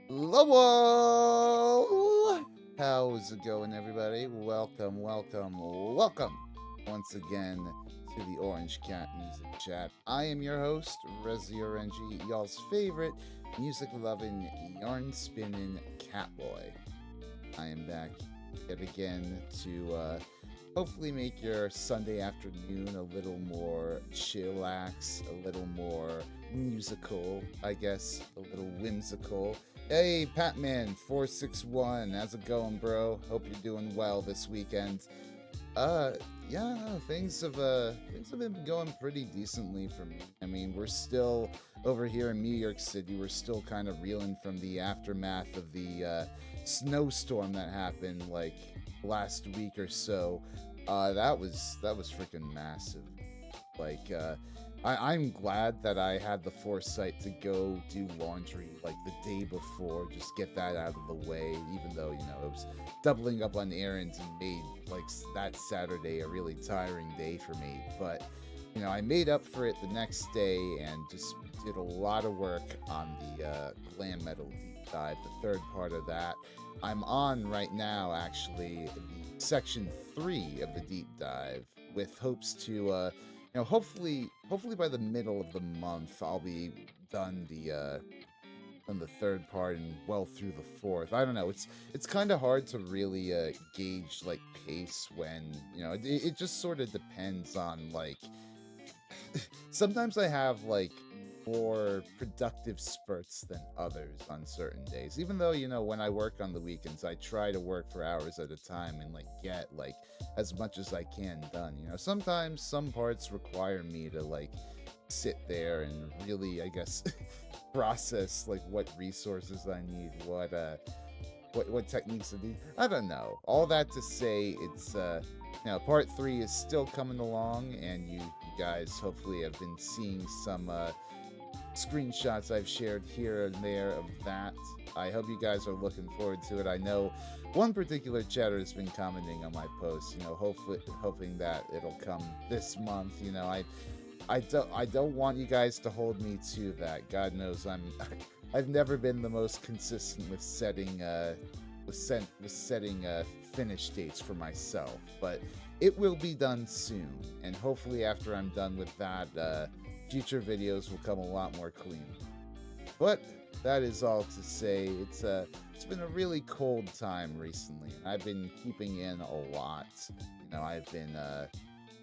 Hello! How's it going, everybody? Welcome once again to the Orange Cat Music Chat. I am your host, Rezi Orenji, y'all's favorite music loving, yarn spinning cat boy. I am back yet again to hopefully make your Sunday afternoon a little more chillax, a little more musical, I guess, a little whimsical. Hey, Patman461, how's it going, bro? Hope you're doing well this weekend. Uh, yeah, no, things have been going pretty decently for me. I mean, we're still over here in New York City. We're still kind of reeling from the aftermath of the snowstorm that happened like last week or so. That was freaking massive. Like, I'm glad that I had the foresight to go do laundry like the day before, just get that out of the way, even though, it was doubling up on errands and made like that Saturday a really tiring day for me. But, I made up for it the next day and just did a lot of work on the glam metal deep dive, the third part of that. I'm on right now, actually, the section 3 of the deep dive with hopes to hopefully by the middle of the month I'll be done the third part and well through the fourth. I don't know. It's kind of hard to really gauge like pace when it just sort of depends on like sometimes I have like more productive spurts than others on certain days. Even though, when I work on the weekends, I try to work for hours at a time and like get like as much as I can done. Sometimes some parts require me to like sit there and really, I guess, process like what resources I need, what techniques I need. I don't know. All that to say, it's part 3 is still coming along, and you guys hopefully have been seeing some screenshots I've shared here and there of that. I hope you guys are looking forward to it. I know one particular chatter has been commenting on my post, hopefully hoping that it'll come this month. I don't want you guys to hold me to that. God knows I've never been the most consistent with setting finish dates for myself, but it will be done soon, and hopefully after I'm done with that, future videos will come a lot more clean. But that is all to say, it's been a really cold time recently, and I've been keeping in a lot. I've been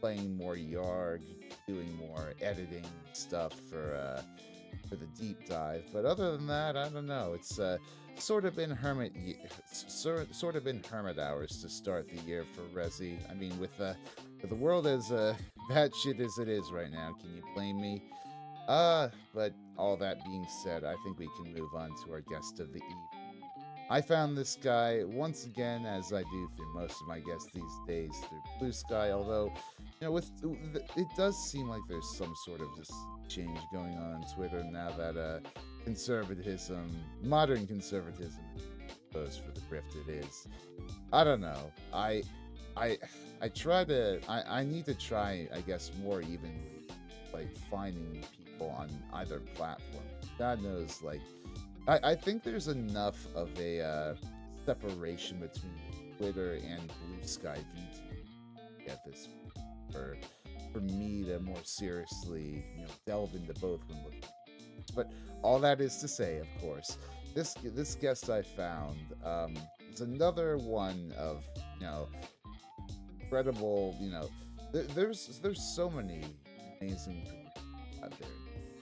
playing more Yarg, doing more editing stuff for the deep dive. But other than that, I don't know. It's sort of been sort of been hermit hours to start the year for Resi. I mean, with the world as bad shit as it is right now, can you blame me? But all that being said, I think we can move on to our guest of the evening. I found this guy once again, as I do through most of my guests these days, through Blue Sky. Although, it does seem like there's some sort of just change going on Twitter now that modern conservatism, goes for the grift it is. I don't know. I try to. I need to try, I guess, more evenly, like finding people on either platform. God knows, like I think there's enough of a separation between Twitter and Blue Sky VT at this point for me to more seriously, delve into both when looking. But all that is to say, of course, this guest I found is another one of incredible. There's so many amazing producers out there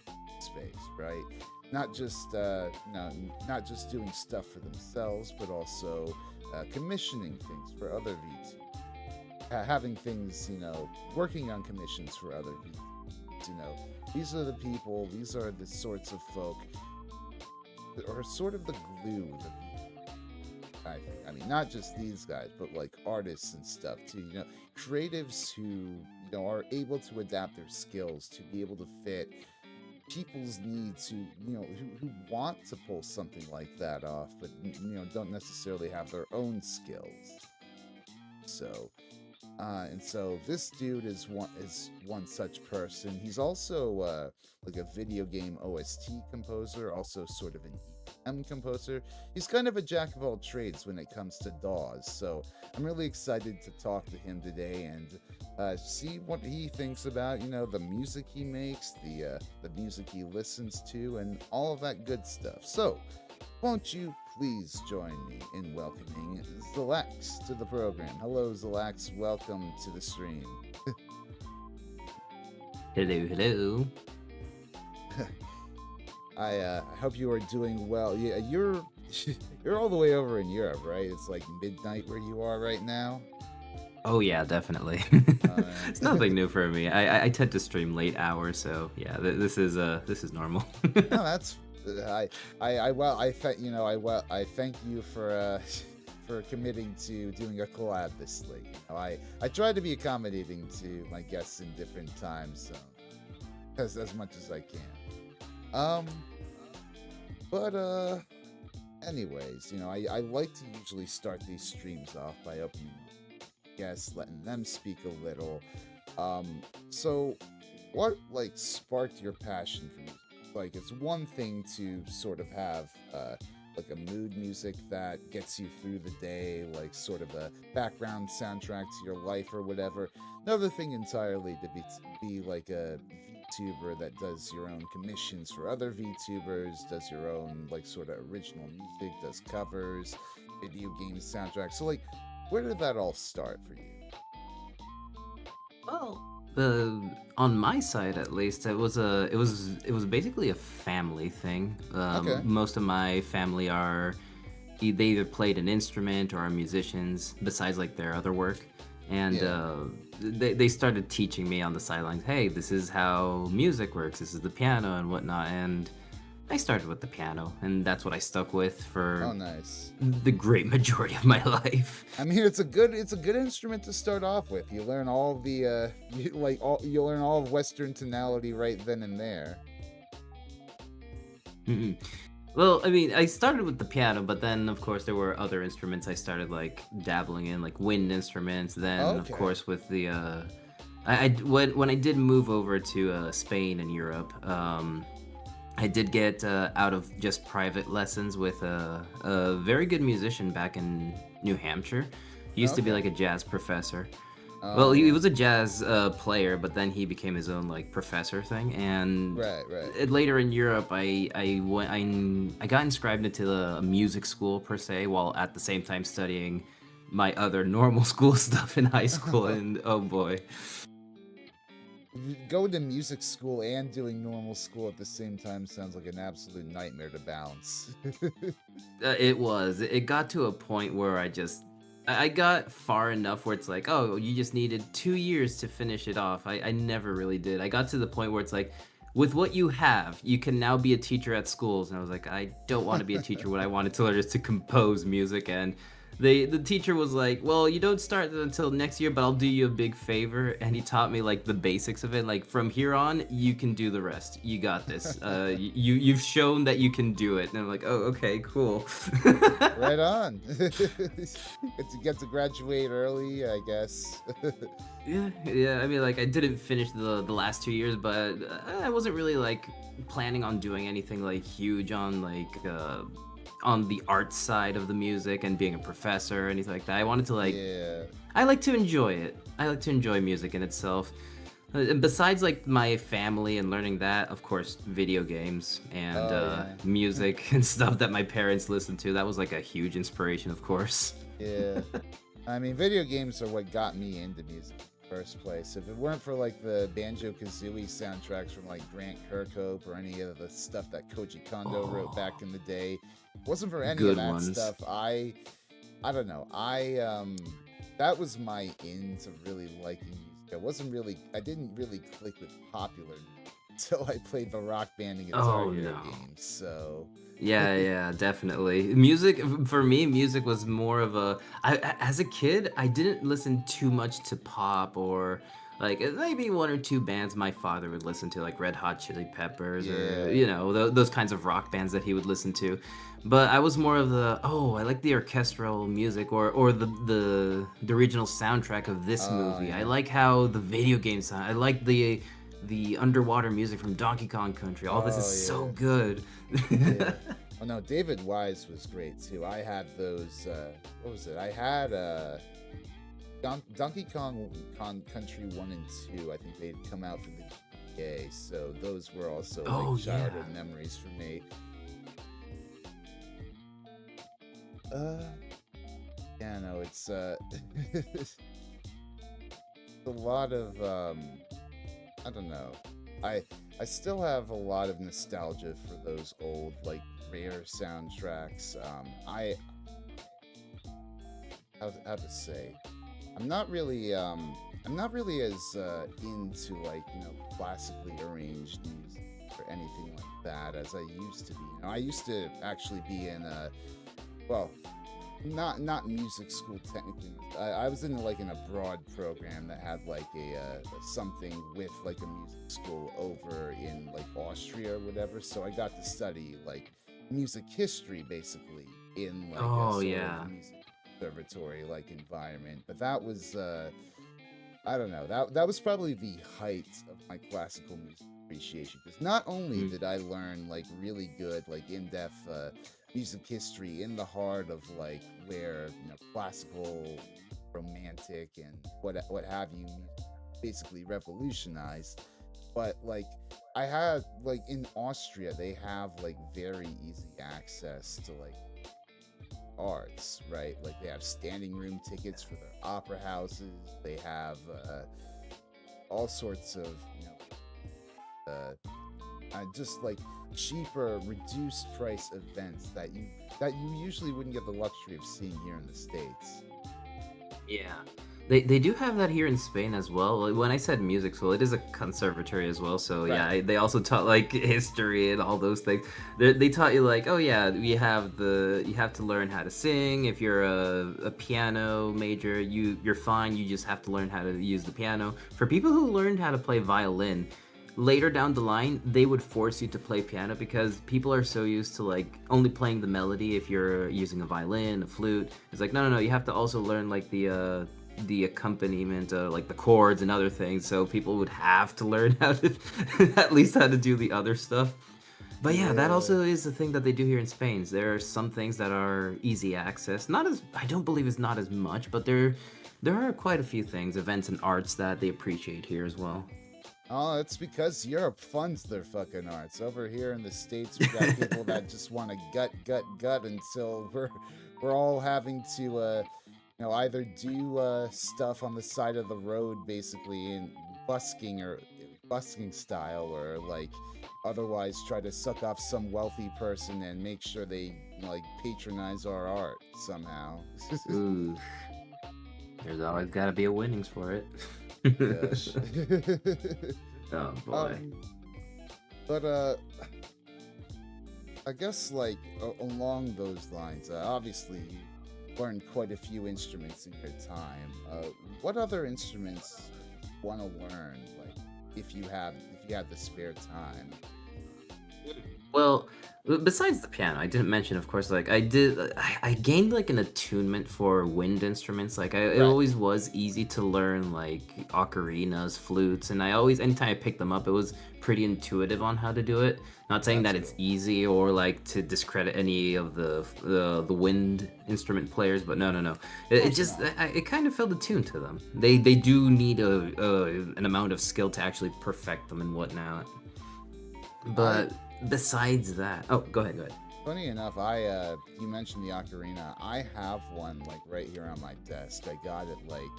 in space, right? Not just not just doing stuff for themselves, but also commissioning things for other VTubers, having things, working on commissions for other VTubers. These are the people, these are the sorts of folk that are sort of the glue of the I think. I mean, not just these guys, but like artists and stuff too. Creatives who are able to adapt their skills to be able to fit people's needs, who want to pull something like that off, but don't necessarily have their own skills. So, and so this dude is one such person. He's also like a video game OST composer, also sort of an composer. He's kind of a jack of all trades when it comes to DAWs, so I'm really excited to talk to him today and see what he thinks about, the music he makes, the music he listens to, and all of that good stuff. So, won't you please join me in welcoming Zelax to the program? Hello, Zelax. Welcome to the stream. Hello, hello. I hope you are doing well. Yeah, you're you're all the way over in Europe, right? It's like midnight where you are right now. Oh yeah, definitely. It's Right. nothing new for me. I tend to stream late hours, so yeah, this is normal. No, that's well, I thank you for for committing to doing a collab this late. I try to be accommodating to my guests in different times, as much as I can. Um, but anyways, I like to usually start these streams off by opening guests, letting them speak a little. So what like sparked your passion for music? Like it's one thing to sort of have like a mood music that gets you through the day, like sort of a background soundtrack to your life or whatever. Another thing entirely to be like a VTuber that does your own commissions for other VTubers, does your own like sort of original music, does covers, video game soundtracks. So like, where did that all start for you? Well, on my side at least, it was basically a family thing. Okay. Most of my family they either played an instrument or are musicians besides like their other work, and Yeah. they started teaching me on the sidelines. Hey, this is how music works. This is the piano and whatnot, and I started with the piano, and that's what I stuck with Oh, for nice. the great majority of my life. I mean, it's a good instrument to start off with. You learn all of the you learn all of Western tonality right then and there. Mhm. Well, I mean, I started with the piano, but then of course there were other instruments I started like dabbling in, like wind instruments. Then of Okay. course with the when I did move over to Spain and Europe, I did get out of just private lessons with a very good musician back in New Hampshire. He used to be Okay. like a jazz professor. Oh Well, he yeah. was a jazz player, but then he became his own like professor thing. And Right. Right. later in Europe, I got inscribed into a music school per se, while at the same time studying my other normal school stuff in high school. And oh boy, Going to music school and doing normal school at the same time sounds like an absolute nightmare to balance. it got to a point where I got far enough where it's like, oh, you just needed 2 years to finish it off. I never really did. I got to the point where it's like, with what you have, you can now be a teacher at schools. And I was like, I don't want to be a teacher. What I wanted to learn is to compose music. And the teacher was like, well, you don't start until next year, but I'll do you a big favor. And he taught me like the basics of it. Like from here on, you can do the rest. You got this. You've shown that you can do it. And I'm like, oh, okay, cool. Right on. Get to graduate early, I guess. Yeah. I mean, like, I didn't finish the last 2 years, but I wasn't really like planning on doing anything like huge on the art side of the music and being a professor or anything like that. I wanted to like Yeah. I like to enjoy it. I like to enjoy music in itself. And besides like my family and learning that, of course, video games and Oh yeah. music and stuff that my parents listened to, that was like a huge inspiration, of course. Yeah. I mean, video games are what got me into music in the first place. If it weren't for like the Banjo Kazooie soundtracks from like Grant Kirkhope or any of the stuff that Koji Kondo wrote Oh, back in the day, wasn't for any of good that ones. stuff, I don't know. That was my in to really liking music. I didn't really click with popular music until I played the Rock Band and Guitar Oh Hero no. games. So Yeah, definitely. Music for me, music was more of as a kid, I didn't listen too much to pop or like maybe one or two bands my father would listen to, like Red Hot Chili Peppers or yeah. those kinds of rock bands that he would listen to. But I was more of I like the orchestral music or the original soundtrack of this Oh movie. I yeah. like how the video games sound. I like the underwater music from Donkey Kong Country. All this is Oh so yeah. good. Yeah. Oh no, David Wise was great too. I had those. What was it? I had Donkey Kong Country 1 and 2. I think they'd come out for the GBA, so those were also like Oh yeah. childhood memories for me. Uh, yeah, no, it's it's a lot of I don't know. I I still have a lot of nostalgia for those old like rare soundtracks. How to say, I'm not really I'm not really as into like classically arranged music or anything like that as I used to be. I used to actually be in a, well, not music school technically. I was in like in a broad program that had like something with like a music school over in like Austria or whatever. So I got to study like music history basically in like a Oh sort of yeah. music conservatory like environment. But that was I don't know. That was probably the height of my classical music appreciation because not only Mm. did I learn like really good like in-depth music history in the heart of like where classical, romantic, and what have you basically revolutionized, but like I had like in Austria they have like very easy access to like arts, right? Like they have standing room tickets for their opera houses. They have all sorts of just like cheaper, reduced price events that you usually wouldn't get the luxury of seeing here in the states. Yeah. They do have that here in Spain as well. Like, when I said music school, it is a conservatory as well. So yeah, Right. they also taught like history and all those things. They taught you like, oh yeah, you have to learn how to sing. If you're a piano major, you're fine. You just have to learn how to use the piano. For people who learned how to play violin, later down the line, they would force you to play piano because people are so used to like only playing the melody if you're using a violin, a flute. It's like no, you have to also learn like the accompaniment, like the chords and other things. So people would have to learn how to at least how to do the other stuff. But yeah, that Yeah. also is the thing that they do here in Spain. There are some things that are easy access. Not as I don't believe it's not as much, but there are quite a few things, events and arts that they appreciate here as well. Oh, it's because Europe funds their fucking arts. Over here in the States, we got people that just want to gut until we're all having to either do stuff on the side of the road basically in busking style, or like otherwise try to suck off some wealthy person and make sure they like patronize our art somehow. Ooh, there's always got to be a winnings for it. Gosh. Oh boy. um but I guess like along those lines, obviously you learned quite a few instruments in your time. What other instruments want to learn? Like if you have the spare time. Well, besides the piano, I didn't mention, of course, like I gained like an attunement for wind instruments. Like it Right. always was easy to learn like ocarinas, flutes, and I always, anytime I picked them up, it was pretty intuitive on how to do it. Not saying That's that it's cool. easy or like to discredit any of the wind instrument players, but no. Of It course just not. it kind of felt attuned to them. They do need an amount of skill to actually perfect them and whatnot. I But besides that, oh, go ahead, go ahead. Funny enough, I you mentioned the ocarina. I have one like right here on my desk. I got it like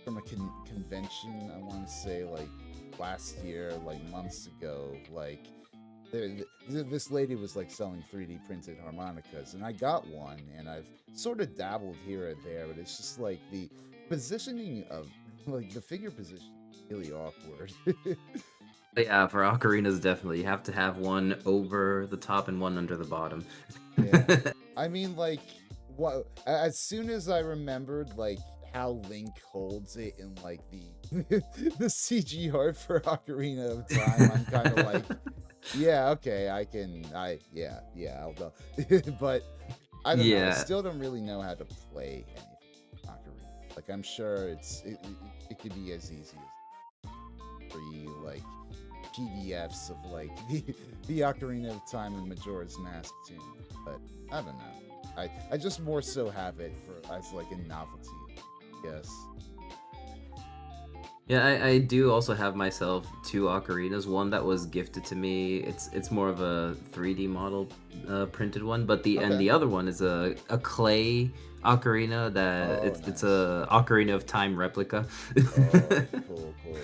from a convention. I want to say like last year, like months ago. Like this lady was like selling 3D printed harmonicas, and I got one, and I've sort of dabbled here or there, but it's just like the positioning of like the finger position is really awkward. But yeah, for ocarinas, definitely you have to have one over the top and one under the bottom. Yeah. I mean, like, what? As soon as I remembered, like, how Link holds it in like the the CG art for Ocarina of Time, I'm kind of like, yeah, okay, I can, yeah, I'll go. But I don't know. I Yeah, still don't really know how to play anything Ocarina. Like, I'm sure it could be as easy as free, like PDFs of like the Ocarina of Time and Majora's Mask tune, but I don't know. I just more so have it for as like a novelty, yes. Yeah, I do also have myself two ocarinas. One that was gifted to me. It's more of a 3D model, printed one, but Okay. the other one is a clay ocarina that Oh, it's nice. a Ocarina of Time replica. Oh, cool, cool.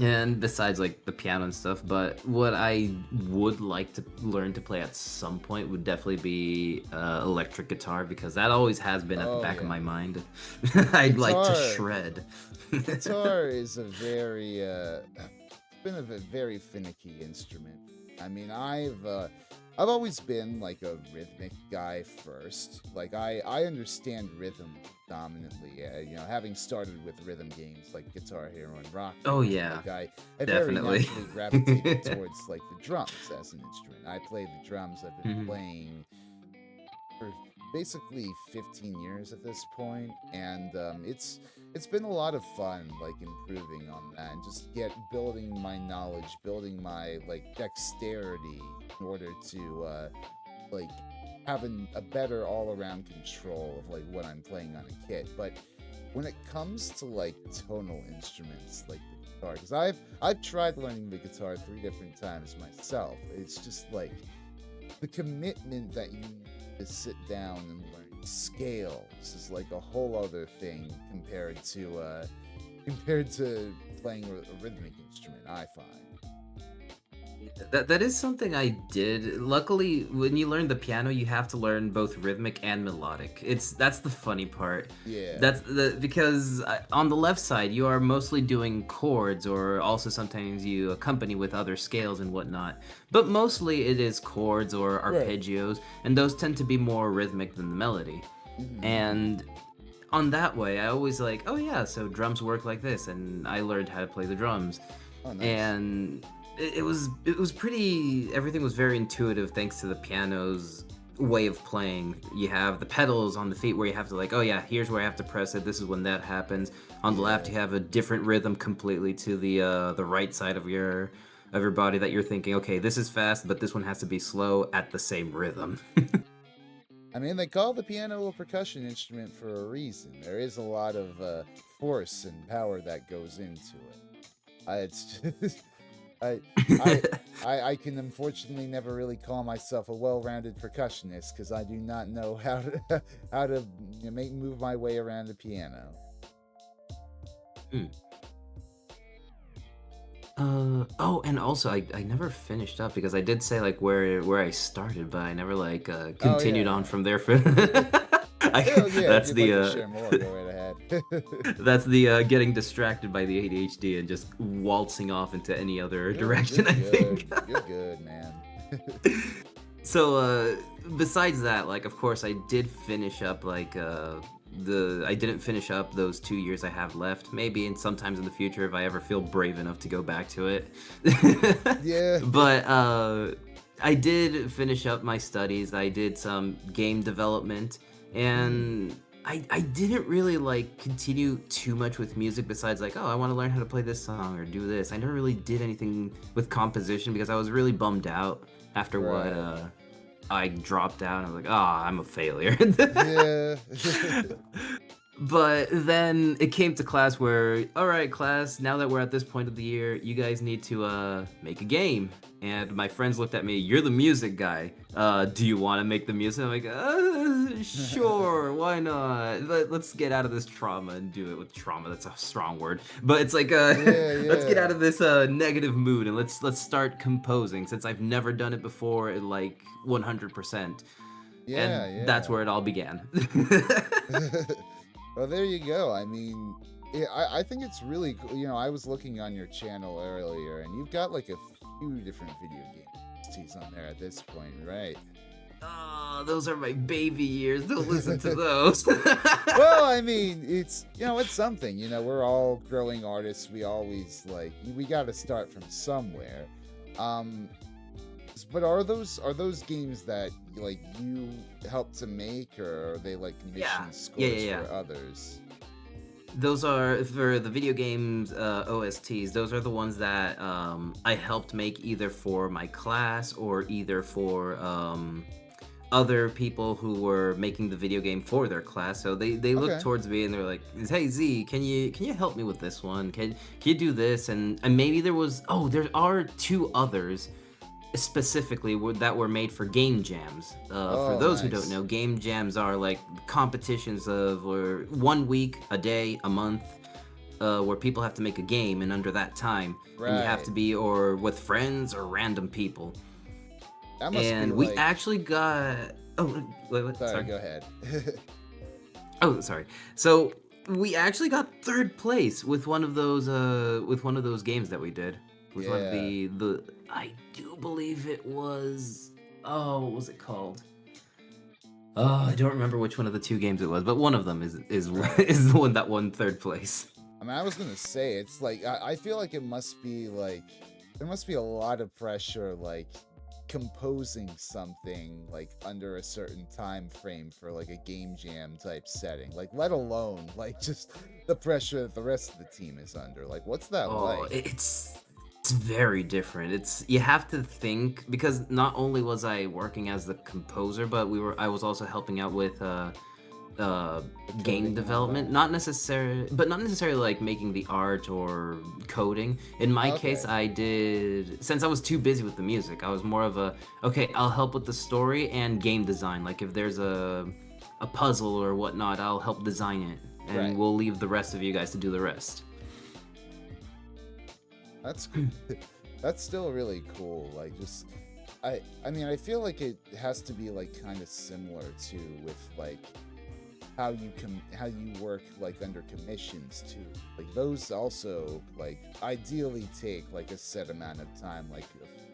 And besides like the piano and stuff, but what I would like to learn to play at some point would definitely be electric guitar, because that always has been at the Oh back of yeah. my mind. The I'd like to guitar, shred. the guitar is a very it's been a very finicky instrument. I mean, I've always been like a rhythmic guy first. Like I understand rhythm dominantly. Having started with rhythm games like Guitar Hero and Rock Oh Band, yeah, like I very definitely. naturally gravitated towards like the drums as an instrument. I play the drums. I've been Mhm. playing for basically 15 years at this point, and it's been a lot of fun, like improving on that and just building my knowledge, building my like dexterity in order to like having a better all-around control of like what I'm playing on a kit. But when it comes to like tonal instruments like the guitar, because I've tried learning the guitar 3 different times myself, it's just like the commitment that you need to sit down and learn scales is like a whole other thing compared to playing a rhythmic instrument, I find. That is something I did. Luckily, when you learn the piano, you have to learn both rhythmic and melodic. That's the funny part. Yeah. That's the because on the left side you are mostly doing chords, or also sometimes you accompany with other scales and whatnot. But mostly it is chords or Right. arpeggios, and those tend to be more rhythmic than the melody. Mm-hmm. And on that way, I always like, oh yeah, so drums work like this, and I learned how to play the drums. Oh, nice. And it was pretty, everything was very intuitive thanks to the piano's way of playing. You have the pedals on the feet where you have to like, oh yeah, here's where I have to press it, this is when that happens. On the left Yeah. you have a different rhythm completely to the right side of your body, that you're thinking, okay, this is fast, but this one has to be slow at the same rhythm. I mean, they call the piano a percussion instrument for a reason. There is a lot of force and power that goes into it. It's just, I, I, I can unfortunately never really call myself a well-rounded percussionist because I do not know how to how to move my way around the piano. Hmm. Oh, and also I never finished up, because I did say like where I started, but I never like Oh continued on yeah. from there for Hell yeah, if that's you'd like the to share more, go right ahead. that's the getting distracted by the ADHD and just waltzing off into any other You're direction, I good. think. You're good, man. So besides that, like of course I did finish up like the I didn't finish up those 2 years I have left. Maybe in sometimes in the future if I ever feel brave enough to go back to it. Yeah. But I did finish up my studies. I did some game development, Mm. and I didn't really like continue too much with music besides like, oh, I want to learn how to play this song or do this. I never really did anything with composition because I was really bummed out after what Right. I dropped out. I was like, oh, I'm a failure. Yeah. But then it came to class where, all right, class, now that we're at this point of the year, you guys need to make a game. And my friends looked at me, you're the music guy. Do you want to make the music? I'm like, sure, why not? Let's get out of this trauma and do it with trauma. That's a strong word. But it's like, Yeah, let's get out yeah. of this negative mood and let's start composing, since I've never done it before, like 100%. Yeah, And that's yeah. where it all began. Well, there you go. I mean, yeah, I think it's really cool. I was looking on your channel earlier, and you've got like a few different video games on there at this point, right? Oh, those are my baby years. Don't listen to those. Well, I mean, it's something. We're all growing artists. We always we got to start from somewhere. Um, but are those games that like you helped to make, or are they like Yeah. commission Yeah, yeah, scores yeah. for others? those are for the video games OSTs. Those are the ones that I helped make either for my class or either for other people who were making the video game for their class. So they look Okay. towards me and they're like, "Hey Z, can you help me with this one? Can you do this?" And maybe there are two others specifically that were made for game jams. For Oh, those who don't nice. know, game jams are like competitions of or 1 week, a day, a month, where people have to make a game, and under that time, and you have Right. to be or with friends or random people. That must be And we like. actually got wait, Sorry, sorry. go ahead. Oh, sorry. So we actually got third place with one of those games that we did. With one of Yeah. the I do believe it was, oh, what was it called? Oh, I don't remember which one of the two games it was, but one of them is Right. is the one that won third place. I mean, I was gonna say it's like I feel like it must be like there must be a lot of pressure like composing something like under a certain time frame for like a game jam type setting, like let alone like just the pressure that the rest of the team is under. Like, what's that Oh, like? it's very different. It's you have to think because not only was I working as the composer, but I was also helping out with uh The game coding and all development, that? not necessarily like making the art or coding. In my case, Okay. I did, since I was too busy with the music, I was more of a, okay, I'll help with the story and game design. Like if there's a puzzle or whatnot, I'll help design it, and Right. we'll leave the rest of you guys to do the rest. That's that's still really cool. Like just I mean, I feel like it has to be like kind of similar to with like how you work like under commissions too. Like those also like ideally take like a set amount of time, like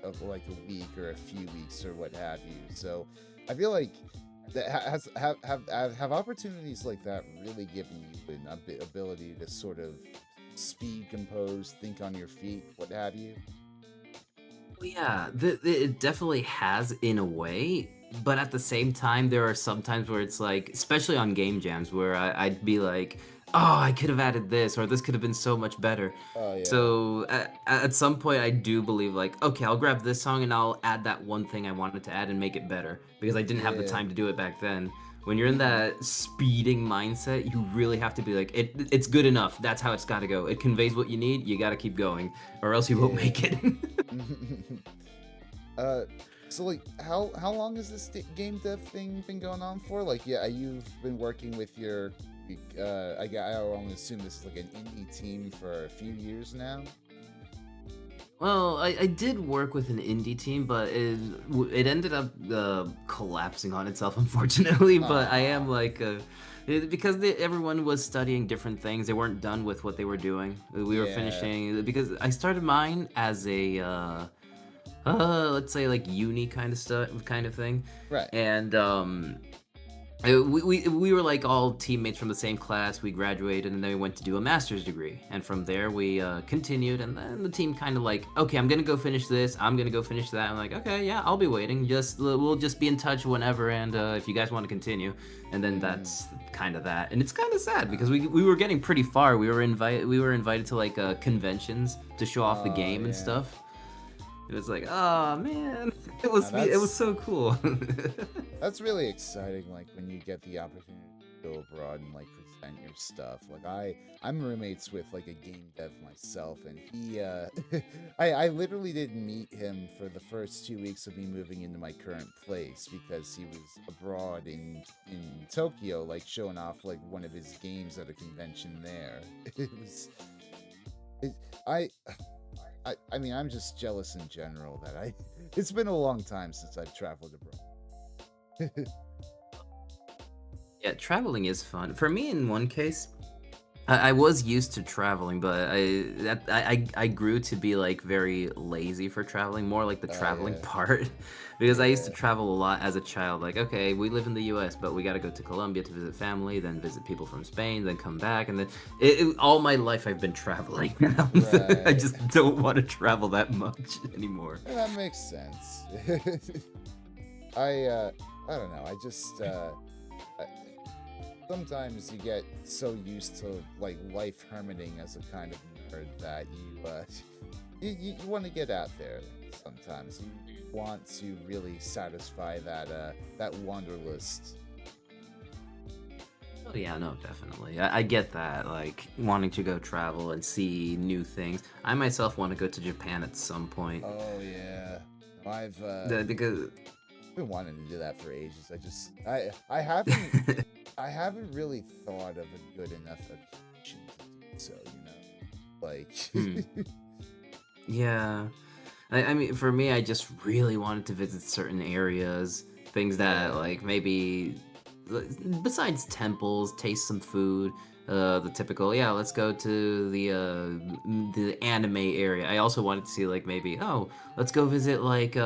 of like a week or a few weeks or what have you. So I feel like that have opportunities like that really given you an ability to sort of speed compose, think on your feet, what have you. Well, yeah, it definitely has in a way, but at the same time, there are some times where it's like, especially on game jams, where I'd be like, oh, I could have added this, or this could have been so much better. Oh yeah. So at some point, I do believe like, okay, I'll grab this song and I'll add that one thing I wanted to add and make it better because I didn't have the Yeah. time to do it back then. When you're in that speeding mindset, you really have to be like, it's good enough. That's how it's got to go. It conveys what you need. You got to keep going, or else you won't Yeah. make it. uh, so like, how long has this game dev thing been going on for? Like, yeah, you've been working with your, I want to assume this is like an indie team for a few years now. Well, I did work with an indie team, but it ended up collapsing on itself, unfortunately. But I am Aw, like, because everyone was studying different things, they weren't done with what they were doing. We were yeah, finishing because I started mine as a let's say like uni kind of stuff, kind of thing, right. and we were like all teammates from the same class. We graduated and then we went to do a master's degree. And from there we continued. And then the team kind of like, okay, I'm gonna go finish this. I'm gonna go finish that. I'm like, okay, yeah, I'll be waiting. We'll just be in touch whenever. And if you guys want to continue, and then Mm, that's kind of that. And it's kind of sad because we were getting pretty far. We were invited to like conventions to show off the oh game and yeah. stuff. It was like, oh man, Now it was so cool. that's really exciting. Like when you get the opportunity to go abroad and like present your stuff. Like I'm roommates with like a game dev myself, and he I literally didn't meet him for the first 2 weeks of me moving into my current place because he was abroad in Tokyo, like showing off like one of his games at a convention there. It was it, I. I mean, I'm just jealous in general that I. It's been a long time since I've traveled abroad. Yeah, traveling is fun. For me, in one case, I was used to traveling, but I grew to be like very lazy for traveling, more like the Oh traveling yeah, part, because I used to yeah, travel a lot as a child. Like, okay, we live in the U.S., but we got to go to Colombia to visit family, then visit people from Spain, then come back, and then all my life I've been traveling. I right. just don't want to travel that much anymore. That makes sense. I I don't know. I just sometimes you get so used to like life hermiting as a kind of nerd that you want to get out there. Sometimes you want to really satisfy that wanderlust. Oh yeah, no, definitely. I get that, like wanting to go travel and see new things. I myself want to go to Japan at some point. Oh yeah, I've Because been wanting to do that for ages. I haven't I haven't really thought of a good enough occasion to do so. hmm, Like yeah, I mean, for me, I just really wanted to visit certain areas, things that yeah. like maybe besides temples, taste some food. The typical, yeah, let's go to the anime area. I also wanted to see like maybe, oh, let's go visit like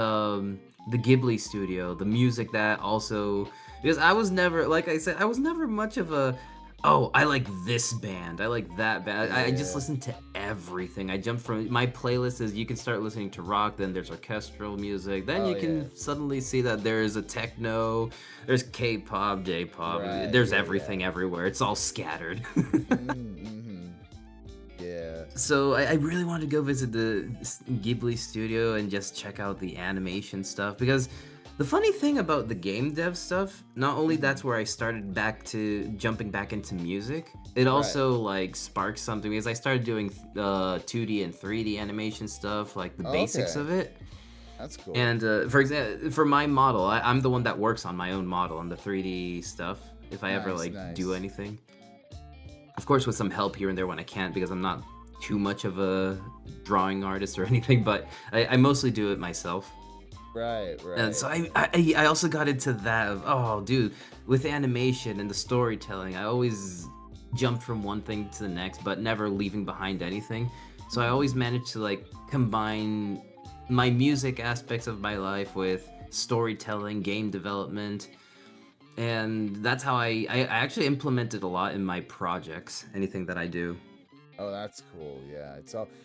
the Ghibli studio, the music that also, because I was never, like I said, I was never much of a, oh, I like this band, I like that band. I just Yeah. listened to everything. I jumped from my playlist is you can start listening to rock, then there's orchestral music, then Oh you yeah. can suddenly see that there's a techno, there's K-pop, J-pop, Right. there's Yeah. Yeah. everything everywhere. It's all scattered. Mm-hmm. Yeah. So I really want to go visit the Ghibli studio and just check out the animation stuff because the funny thing about the game dev stuff, not only Hmm. that's where I started back to jumping back into music, it Right. also like sparked something because I started doing 2D and 3D animation stuff, like the Oh, basics okay. of it. That's cool. And for example, for my model, I'm the one that works on my own model on the 3D stuff. If I ever Nice. like do Nice. anything, of course with some help here and there when I can't because I'm not too much of a drawing artist or anything, but I mostly do it myself. Right. And Right. so I also got into that of, oh dude, with animation and the storytelling, I always jumped from one thing to the next, but never leaving behind anything. So I always Hmm. managed to like combine my music aspects of my life with storytelling, game development, and that's how I actually implemented a lot in my projects, anything that I do. Oh, that's cool. Yeah.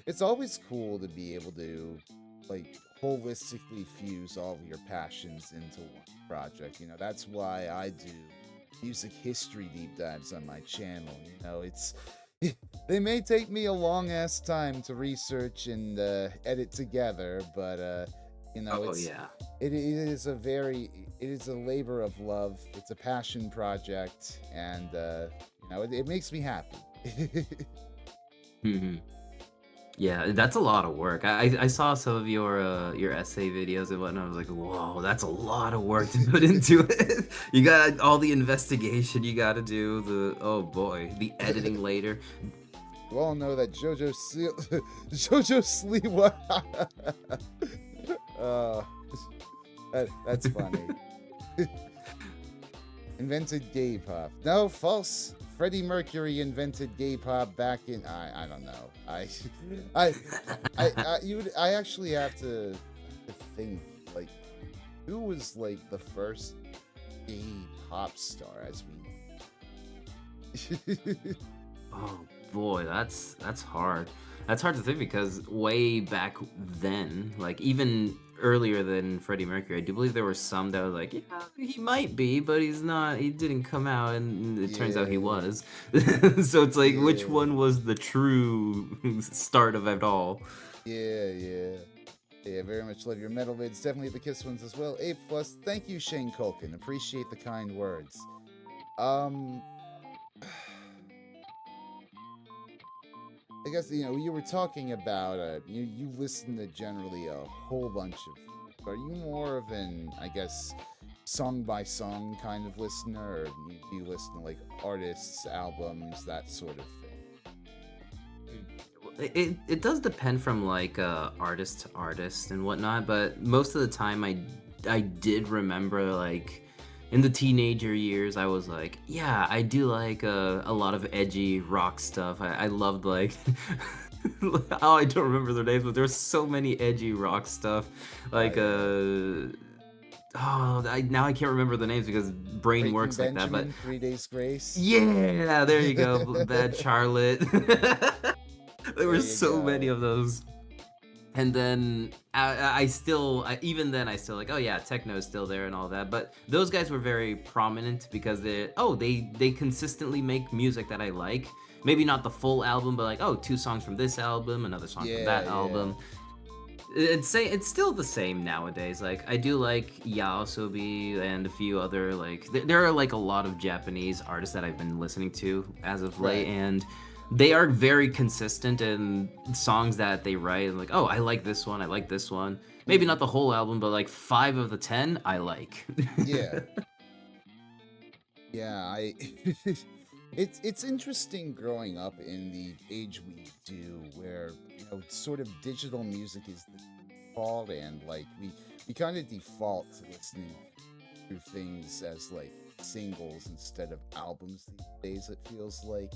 It's always cool to be able to like holistically fuse all of your passions into one project. That's why I do music history deep dives on my channel. It's they may take me a long ass time to research and edit together, but Oh it's yeah. it is it is a labor of love. It's a passion project, and it makes me happy. Hmm. Yeah, that's a lot of work. I saw some of your essay videos and whatnot. I was like, whoa, that's a lot of work to put into it. You got all the investigation you got to do. The oh boy, the editing later. You all know that JoJo Sleep. What? uh, that's funny. Invented gay pop. No, false. Freddie Mercury invented gay pop back in. I don't know. I I actually have to think like who was like the first gay pop star as we. Oh boy, that's hard. That's hard to think because way back then, like even earlier than Freddie Mercury, I do believe there were some that were like, yeah, he might be, but he's not. He didn't come out, and it turns out he Yeah, was. So it's like, which yeah, one was the true start of it all? yeah. Yeah, very much love your metal vids. Definitely the Kiss ones as well. A plus. Thank you, Shane Culkin. Appreciate the kind words. Um, I guess you were talking about you listen to generally a whole bunch of. Are you more of an song by song kind of listener, or do you listen to like artists, albums, that sort of thing? It does depend from like artist to artist and whatnot, but most of the time I did remember like in the teenager years I was like, yeah, I do like a lot of edgy rock stuff. I loved like oh, I don't remember their names, but there's so many edgy rock stuff Oh like yeah, oh, now I can't remember the names because brain Breaking works like that, but Benjamin, 3 Days Grace. yeah, there you go, Bad Charlotte. There There were you so many go. of those. And then even then I still like, oh yeah, techno is still there and all that. But those guys were very prominent because they consistently make music that I like. Maybe not the full album, but like, oh, two songs from this album, another song from Yeah, that yeah. album. It's still the same nowadays. Like I do like Yaosobi and a few other like there are like a lot of Japanese artists that I've been listening to as of late, Right. and they are very consistent in songs that they write. And like, oh, I like this one, I like this one. Maybe Hmm. not the whole album, but like 5 of the 10 I like. Yeah. Yeah, I it's interesting growing up in the age we do where, sort of digital music is the default, and like we kind of default to listening through things as like singles instead of albums these days, it feels like,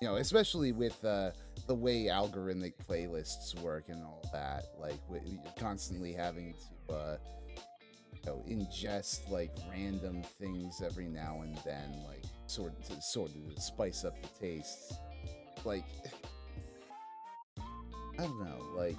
especially with the way algorithmic playlists work and all that, like you're constantly having to ingest like random things every now and then, like sort of to spice up the tastes. Like I don't know, like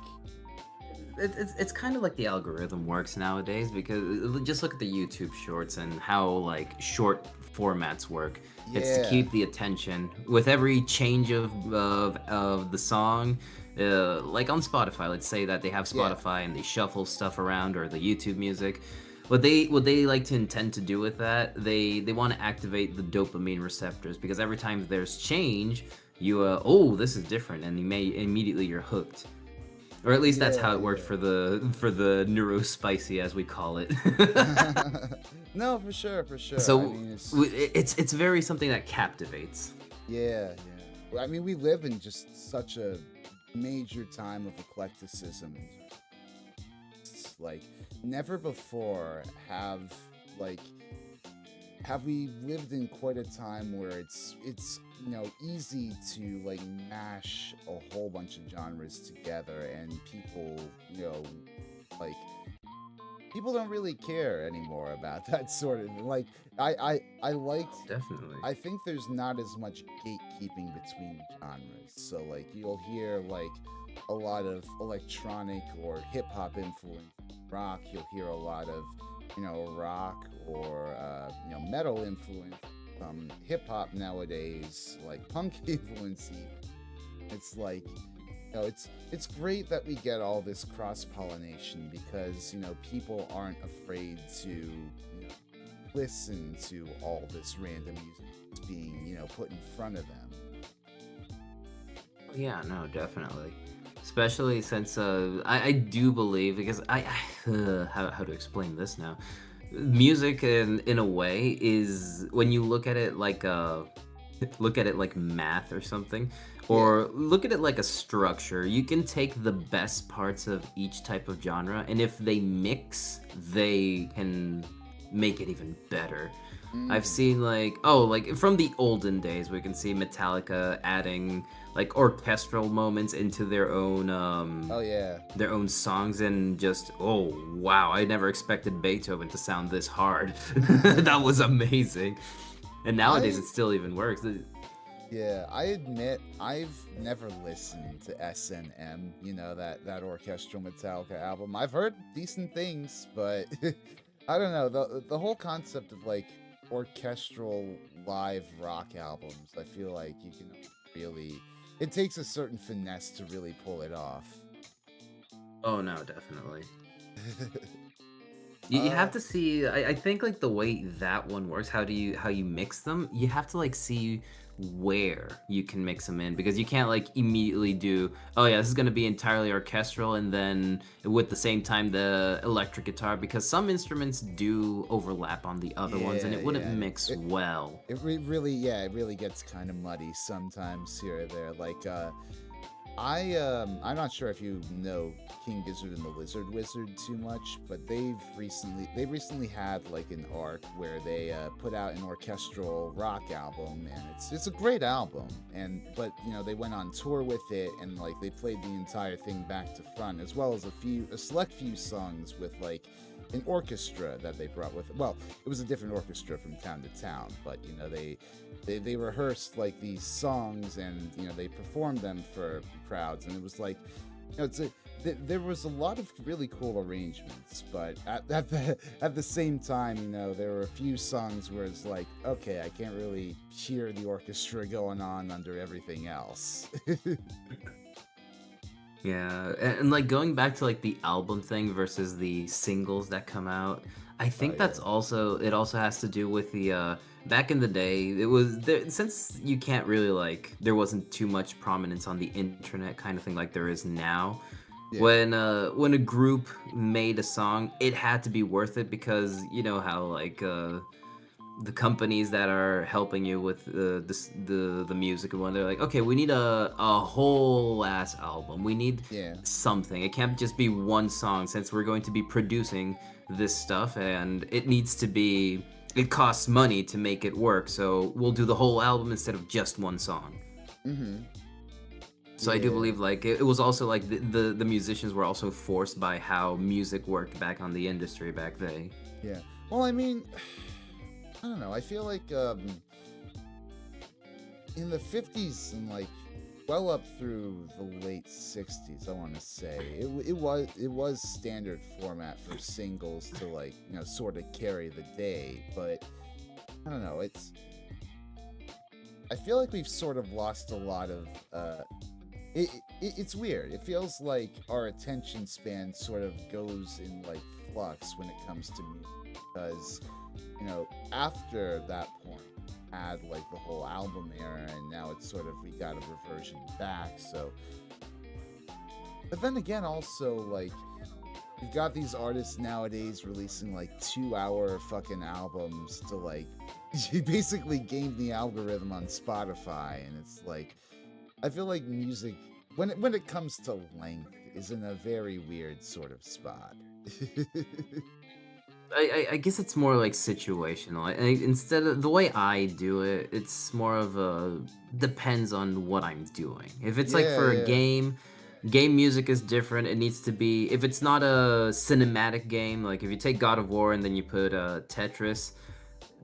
It's kind of like the algorithm works nowadays because just look at the YouTube shorts and how like short formats work. It's to yeah, keep the attention with every change of the song. Like on Spotify, let's say that they have yeah, Spotify and they shuffle stuff around, or the YouTube music. What they like to intend to do with that, they want to activate the dopamine receptors, because every time there's change, you oh, this is different, and you may immediately you're hooked. Or at least that's how yeah, it worked yeah. for the neurospicy, as we call it. No, for sure, for sure. I So mean, it's very something that captivates. yeah, yeah. Well, I mean, we live in just such a major time of eclecticism. It's like never before like have we lived in quite a time where it's easy to like mash a whole bunch of genres together, and people like people don't really care anymore about that sort of like I liked Definitely. I think there's not as much gatekeeping between genres. So like you'll hear like a lot of electronic or hip hop influence rock. You'll hear a lot of rock or metal influence hip hop nowadays, like punk influence. It's like it's great that we get all this cross pollination, because people aren't afraid to listen to all this random music that's being put in front of them. Yeah, no, definitely. Especially since I do believe, because how to explain this now. Music in a way is, when you look at it like look at it like math or something, Yeah, or look at it like a structure. You can take the best parts of each type of genre, and if they mix, they can make it even better. I've mm, seen like, oh, like from the olden days, we can see Metallica adding like orchestral moments into oh yeah. their own songs, and just, oh wow, I never expected Beethoven to sound this hard. That was amazing. And nowadays I it still even works. Yeah, I admit I've never listened to SNM, that orchestral Metallica album. I've heard decent things, but I don't know, the whole concept of like orchestral live rock albums. I feel like you can really it takes a certain finesse to really pull it off. Oh no, definitely. You uh have to see. I think like the way that one works. How you mix them? You have to like see where you can mix them in, because you can't like immediately do. Oh yeah, this is gonna be entirely orchestral, and then with the same time the electric guitar, because some instruments do overlap on the other ones, and yeah, it wouldn't yeah. mix well. Really, yeah, it really gets kind of muddy sometimes here or there. Like I'm not sure if you know King Gizzard and the Lizard Wizard too much, but they recently had like an arc where they put out an orchestral rock album, and it's a great album. And but they went on tour with it, and like they played the entire thing back to front, as well as a select few songs with like an orchestra that they brought with. Well, it was a different orchestra from town to town, but they rehearsed like these songs, and they performed them for crowds, and it was like it's there was a lot of really cool arrangements, but at the same time, there were a few songs where it's like, okay, I can't really hear the orchestra going on under everything else. Yeah, and like going back to like the album thing versus the singles that come out, I Oh think yeah, that's also it also has to do with the back in the day it was there since you can't really like there wasn't too much prominence on the internet kind of thing like there is now. yeah, When a group made a song, it had to be worth it because you know how like the companies that are helping you with the music and when they're like, okay, we need a whole ass album. We need yeah. something. It can't just be one song since we're going to be producing this stuff and it needs to be it costs money to make it work. So we'll do the whole album instead of just one song. Mm-hmm. So I do Yeah, believe like it was also like the musicians were also forced by how music worked back on the industry back then. yeah. Well, I mean, I don't know. I feel like in the 50s and like well up through the late 60s, I want to say it was standard format for singles to like sort of carry the day, but I don't know. I feel like we've sort of lost a lot of it's weird. It feels like our attention span sort of goes in like flux when it comes to music because after that point had like the whole album era, and now it's sort of we got a reversion back. So, but then again, also like you've got these artists nowadays releasing like 2-hour fucking albums to like you basically game the algorithm on Spotify, and it's like I feel like music when it comes to length is in a very weird sort of spot. I guess it's more like situational. Instead of the way I do it, it's more of a depends on what I'm doing. If it's like Yeah, for a yeah. game music is different. It needs to be if it's not a cinematic game, like if you take God of War and then you put Tetris,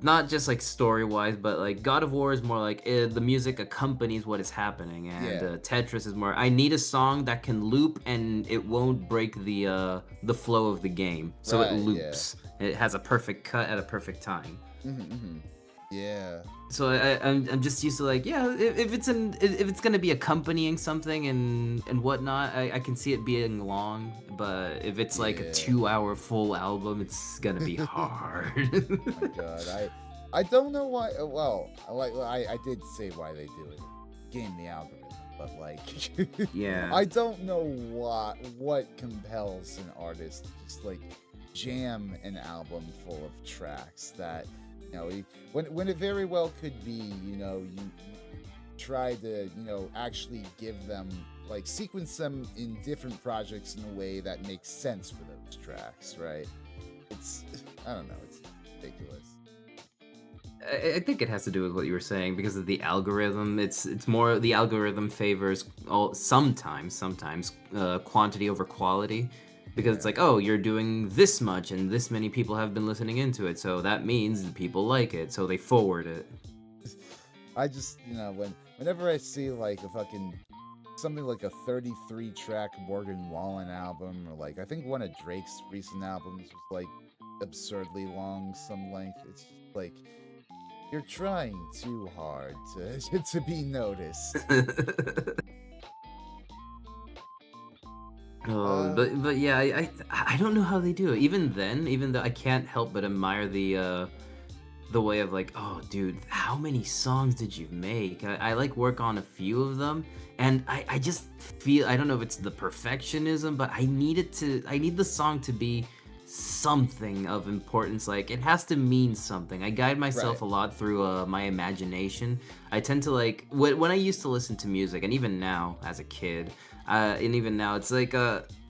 not just like story wise, but like God of War is more like the music accompanies what is happening, and Yeah. Tetris is more. I need a song that can loop and it won't break the flow of the game, so it Right, yeah. loops. It has a perfect cut at a perfect time. Mm-hmm. Yeah. So I'm just used to like yeah if it's gonna be accompanying something and whatnot I can see it being long but if it's like a Yeah. 2-hour full album it's gonna be hard. My God, I don't know why. Well, I did say why they do it, game the algorithm, but like, Yeah. I don't know what compels an artist to just like jam an album full of tracks that when it very well could be you try to actually give them like sequence them in different projects in a way that makes sense for those tracks, right? It's I don't know, it's ridiculous. I think it has to do with what you were saying because of the algorithm. It's more the algorithm favors all sometimes quantity over quality because it's Yeah. like oh you're doing this much and this many people have been listening into it so that means the people like it so they forward it. I just whenever I see like a fucking something like a 33 track Morgan Wallen album, or like I think one of Drake's recent albums was like absurdly long some length, it's just like you're trying too hard to to be noticed. Oh, uh but yeah, I don't know how they do it. Even then, even though I can't help but admire the way of like, oh, dude, how many songs did you make? I like work on a few of them, and I just feel I don't know if it's the perfectionism, but I need the song to be something of importance. Like it has to mean something. I guide right. myself a lot through my imagination. I tend to like when I used to listen to music, and even now as a kid, and even now, it's like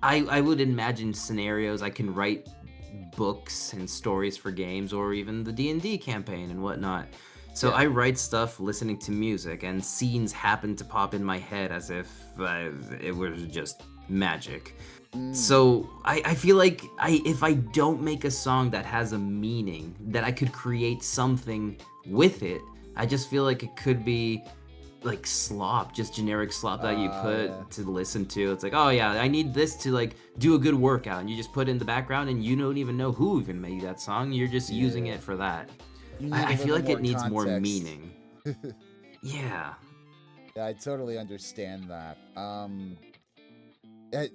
I would imagine scenarios. I can write books and stories for games or even the D&D campaign and whatnot. So Yeah. I write stuff listening to music and scenes happen to pop in my head as if it was just magic. Mm, So I feel like if I don't make a song that has a meaning, that I could create something with it, I just feel like it could be like slop, just generic slop that you Yeah. put to listen to. It's like, oh yeah, I need this to like do a good workout, and you just put it in the background, and you don't even know who even made that song. You're just using Yeah. it for that. You need a I feel little like it more needs more context. meaning. Yeah. Yeah, I totally understand that. Eh,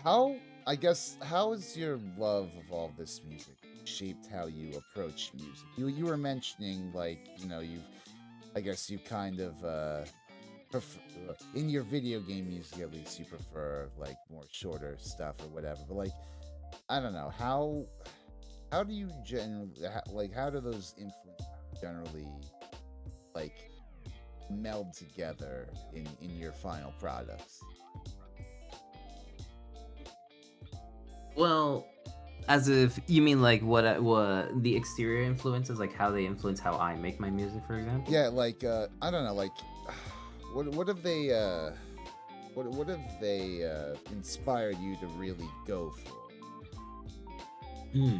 how I guess how has your love of all this music shaped how you approach music? You were mentioning like you've I guess you kind of prefer, in your video game music at least you prefer like more shorter stuff or whatever. But like I don't know how do you generally like how do those influences generally like meld together in your final products? Well, as if you mean like what the exterior influences, like how they influence how I make my music, for example. Yeah, like I don't know, like what have they what have they inspired you to really go for? Hmm.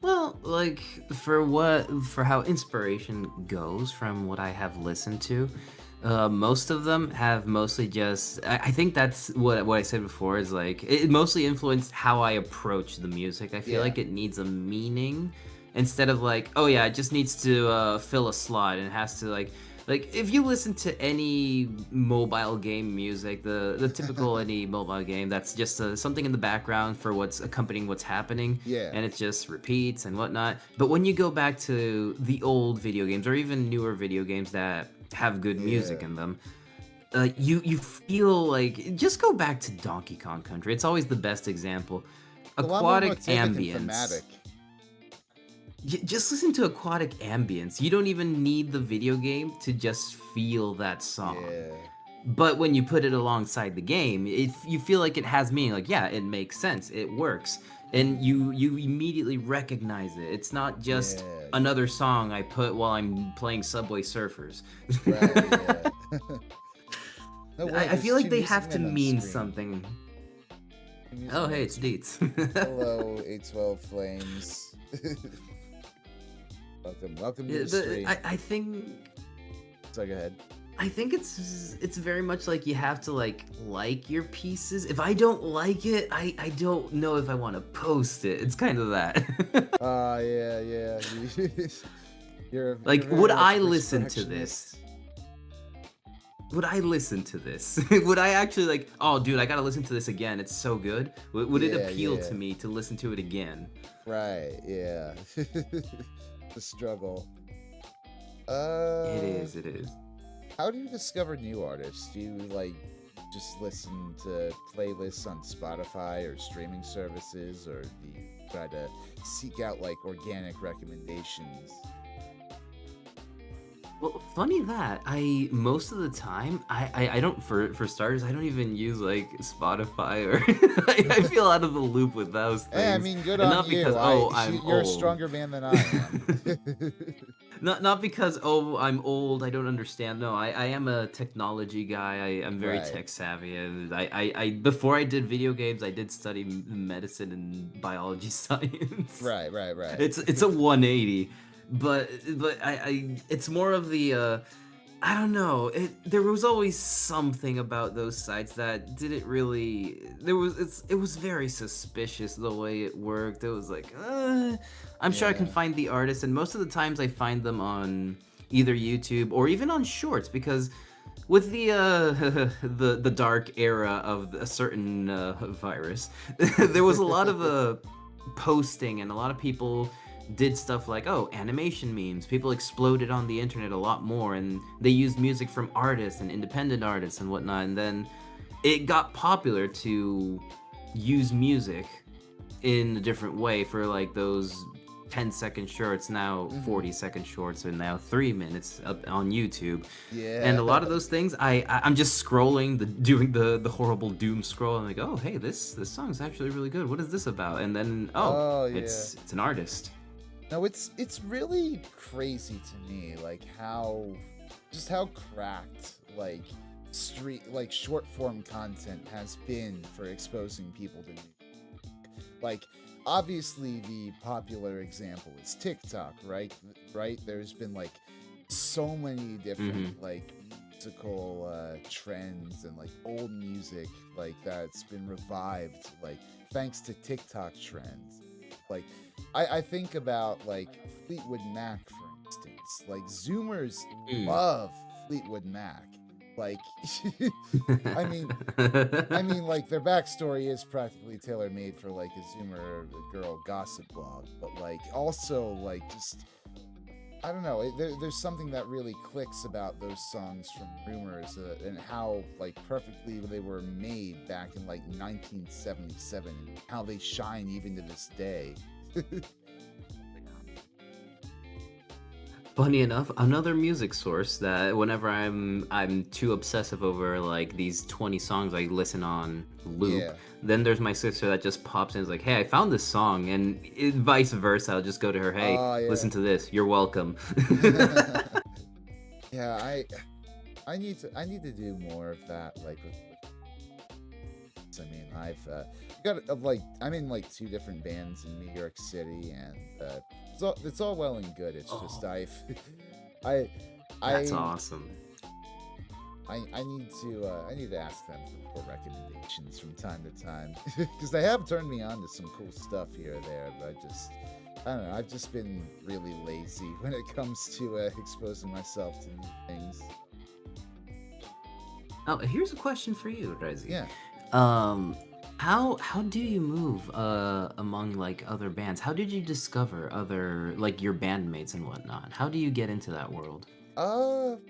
Well, like for how inspiration goes from what I have listened to, most of them have mostly just. I think that's what I said before is like it mostly influenced how I approach the music. I feel Yeah. like it needs a meaning instead of like, oh yeah, it just needs to fill a slot and it has to like if you listen to any mobile game music, the typical any mobile game, that's just something in the background for what's accompanying what's happening, Yeah. and it just repeats and whatnot. But when you go back to the old video games or even newer video games that have good music Yeah. in them, you feel like just go back to Donkey Kong Country. It's always the best example. A lot more Aquatic motivic and ambience. thematic. Just listen to aquatic ambience. You don't even need the video game to just feel that song. Yeah. But when you put it alongside the game, you feel like it has meaning. Like, yeah, it makes sense. It works, and you immediately recognize it. It's not just Yeah. another song I put while I'm playing Subway Surfers. Right, yeah. No way, I there's feel like two they music have to men on mean screen. something. Two music Oh, men hey, on it's screen. Deets. Hello, 812 Flames. Welcome to Yeah, the stream. I think So go ahead. I think it's very much like you have to like your pieces. If I don't like it, I don't know if I want to post it. It's kind of that. Yeah, yeah. You're Like, very would much I a listen to perfectionist. this? Would I listen to this? Would I actually like, oh dude, I gotta listen to this again. It's so good. Would it Yeah, appeal yeah. to me to listen to it again? Right, yeah. The struggle. It Uh, is, it is. how do you discover new artists? Do you like just listen to playlists on Spotify or streaming services, or do you try to seek out like organic recommendations? Well, funny that I most of the time I don't for starters I don't even use like Spotify or I feel out of the loop with those Hey, I things, mean, good and on not because you. oh I'm You're a old. stronger man than I am. Not because oh I'm old I don't understand. No, I am a technology guy. I'm very Right, tech savvy, and I before I did video games I did study medicine and biology science. right, right, right. It's a 180, but I it's more of the I don't know. There was always something about those sites that didn't really. It was very suspicious the way it worked. It was like, I'm sure I can Yeah. find the artist, and most of the times I find them on either YouTube or even on Shorts because with the the dark era of a certain virus, there was a lot of posting, and a lot of people did stuff like, oh, animation memes. People exploded on the internet a lot more, and they used music from artists and independent artists and whatnot. And then it got popular to use music in a different way for like those 10-second shorts, now Hmm. 40-second shorts, and now 3 minutes up on YouTube. And Yeah. a lot of those things, I'm just scrolling, doing the horrible doom scroll, and like, oh hey, this song's actually really good. What is this about? And then oh, Oh yeah. it's an artist. No, it's really crazy to me, like how cracked like short form content has been for exposing people to new. Like obviously the popular example is TikTok, right? Right? There's been like so many Hmm. different like musical trends and like old music like that's been revived like thanks to TikTok trends. Like I think about like Fleetwood Mac for instance. Like Zoomers Mm. love Fleetwood Mac. Like I mean like their backstory is practically tailor made for like a Zoomer girl gossip blog, but like also like just I don't know. There's something that really clicks about those songs from Rumors and how like perfectly they were made back in like 1977 and how they shine even to this day. Funny enough, another music source that whenever I'm too obsessive over like these 20 songs I listen on loop, Yeah. then there's my sister that just pops in and is like, "Hey, I found this song," and vice versa. I'll just go to her, "Hey, Oh listen to this. You're welcome." yeah. Yeah, I need to do more of that like with I mean, I've got like I'm in like two different bands in New York City, and it's all well and good. It's just Oh, I, that's I, awesome. I need to ask them for recommendations from time to time because they have turned me on to some cool stuff here or there, but I don't know. I've just been really lazy when it comes to exposing myself to new things. Oh, here's a question for you, Rezi. Yeah. Um, how do you move among like other bands? How did you discover other like your bandmates and whatnot? How do you get into that world?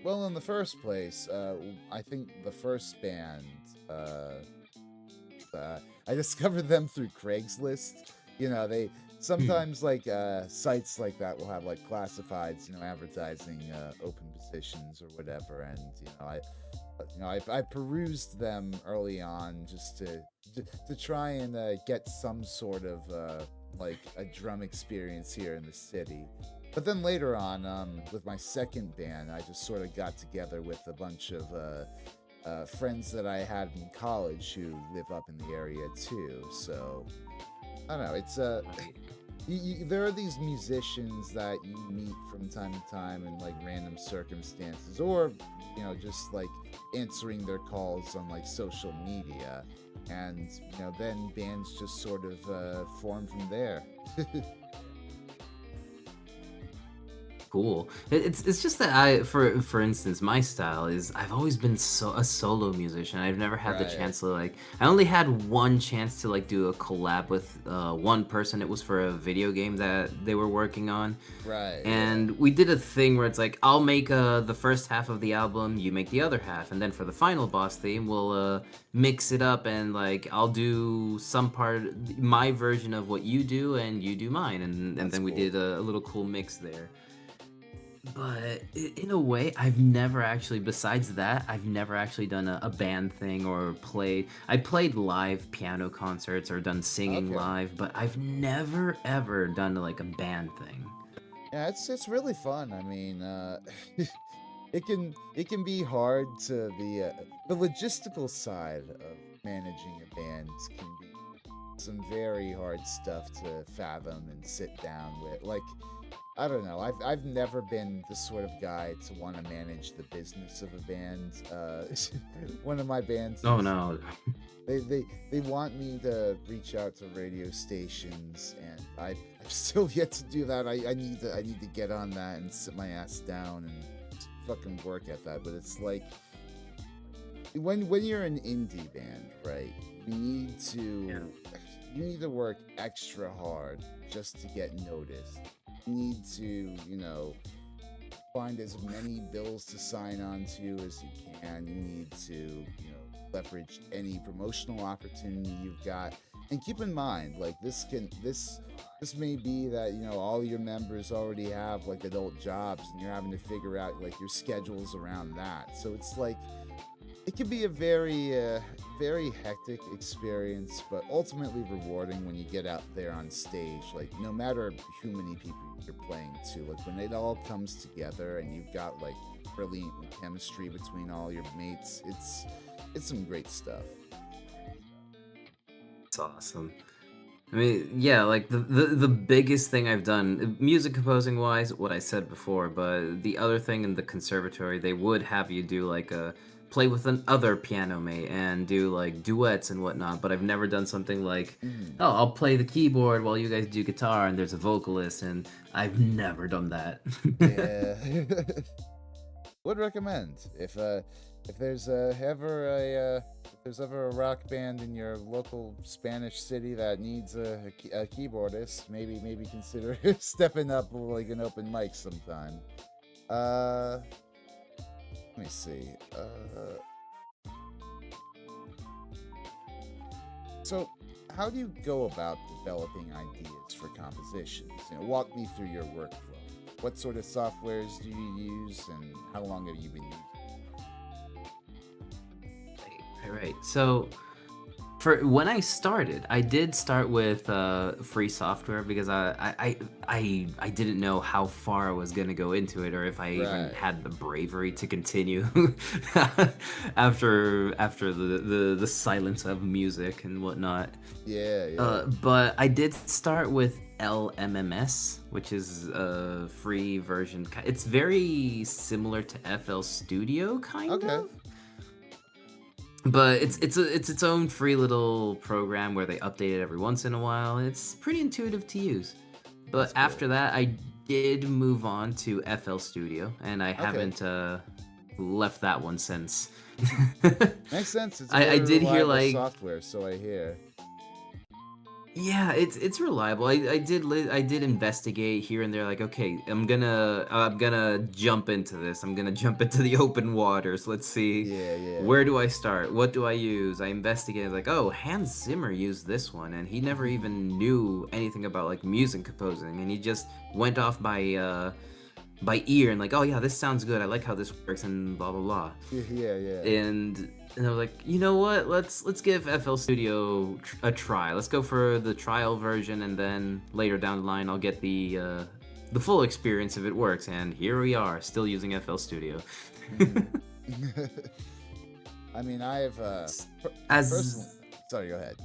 Well, in the first place, I think the first band, uh, I discovered them through Craigslist. You know, they Hmm. sometimes like sites like that will have like classifieds, you know, advertising open positions or whatever, and I perused them early on just to try and get some sort of like a drum experience here in the city. But then later on, with my second band, I just sort of got together with a bunch of friends that I had in college who live up in the area too. So I don't know. It's Right. there are these musicians that you meet from time to time in like random circumstances, or just like answering their calls on like social media, and then bands just sort of form from there. Cool. It's just that I for instance, my style is I've always been a solo musician. I've never had the Right, chance to like I only had one chance to like do a collab with one person. It was for a video game that they were working on. right, yeah, And we did a thing where it's like I'll make the first half of the album, you make the other half, and then for the final boss theme, we'll mix it up and like I'll do some part my version of what you do and you do mine, and that's then we cool. did a little cool mix there. But in a way, I've never actually, besides that, I've never actually done a band thing or played. I played live piano concerts or done singing Okay. live, but I've never ever done like a band thing. Yeah, it's really fun. I mean, it can be hard to the logistical side of managing a band can be some very hard stuff to fathom and sit down with. Like, I don't know. I've never been the sort of guy to want to manage the business of a band. One of my bands Oh is no. they want me to reach out to radio stations, and I've still yet to do that. I need to get on that and sit my ass down and fucking work at that. But it's like when you're an indie band, right? You need Yeah. to you need to work extra hard just to get noticed. You need to, find as many bills to sign on to as you can. You need to, leverage any promotional opportunity you've got. And keep in mind, like this may be that, all your members already have like adult jobs and you're having to figure out like your schedules around that. So it's like it can be a very hectic experience, but ultimately rewarding when you get out there on stage. Like no matter how many people you're playing to, like when it all comes together and you've got like brilliant chemistry between all your mates, it's some great stuff. It's awesome. I mean, yeah, like the biggest thing I've done, music composing wise, what I said before, but the other thing in the conservatory, they would have you do like a play with another piano mate and do like duets and whatnot. But I've never done something like, Mm, oh, I'll play the keyboard while you guys do guitar and there's a vocalist, and I've never done that. yeah. Would recommend if there's if there's ever a rock band in your local Spanish city that needs a keyboardist, maybe consider stepping up like an open mic sometime. Uh, let me see. So how do you go about developing ideas for compositions? Walk me through your workflow. What sort of softwares do you use, and how long have you been using? Right. So for when I started, I did start with free software because I didn't know how far I was gonna go into it or if I even Right. had the bravery to continue after the silence of music and whatnot. Yeah, yeah. But I did start with LMMS, which is a free version. It's very similar to FL Studio, kind Okay. of. But Hmm. it's its own free little program where they update it every once in a while. It's pretty intuitive to use. But That's after cool. that, I did move on to FL Studio, and I Okay. haven't left that one since. Makes sense. It's a I very did hear reliable like software, so I hear. yeah, it's reliable. I did investigate here and there. Like, okay, I'm gonna jump into this. I'm gonna jump into the open waters. Let's see, Yeah, yeah. where do I start? What do I use? I investigated. Like, oh, Hans Zimmer used this one, and he never even knew anything about like music composing, and he just went off by ear and like, oh yeah, this sounds good. I like how this works, and blah blah blah. Yeah, yeah. And I was like, you know what? Let's give FL Studio a try. Let's go for the trial version, and then later down the line, I'll get the full experience if it works. And here we are, still using FL Studio. Hmm. I mean, I've personally. As Sorry, go ahead.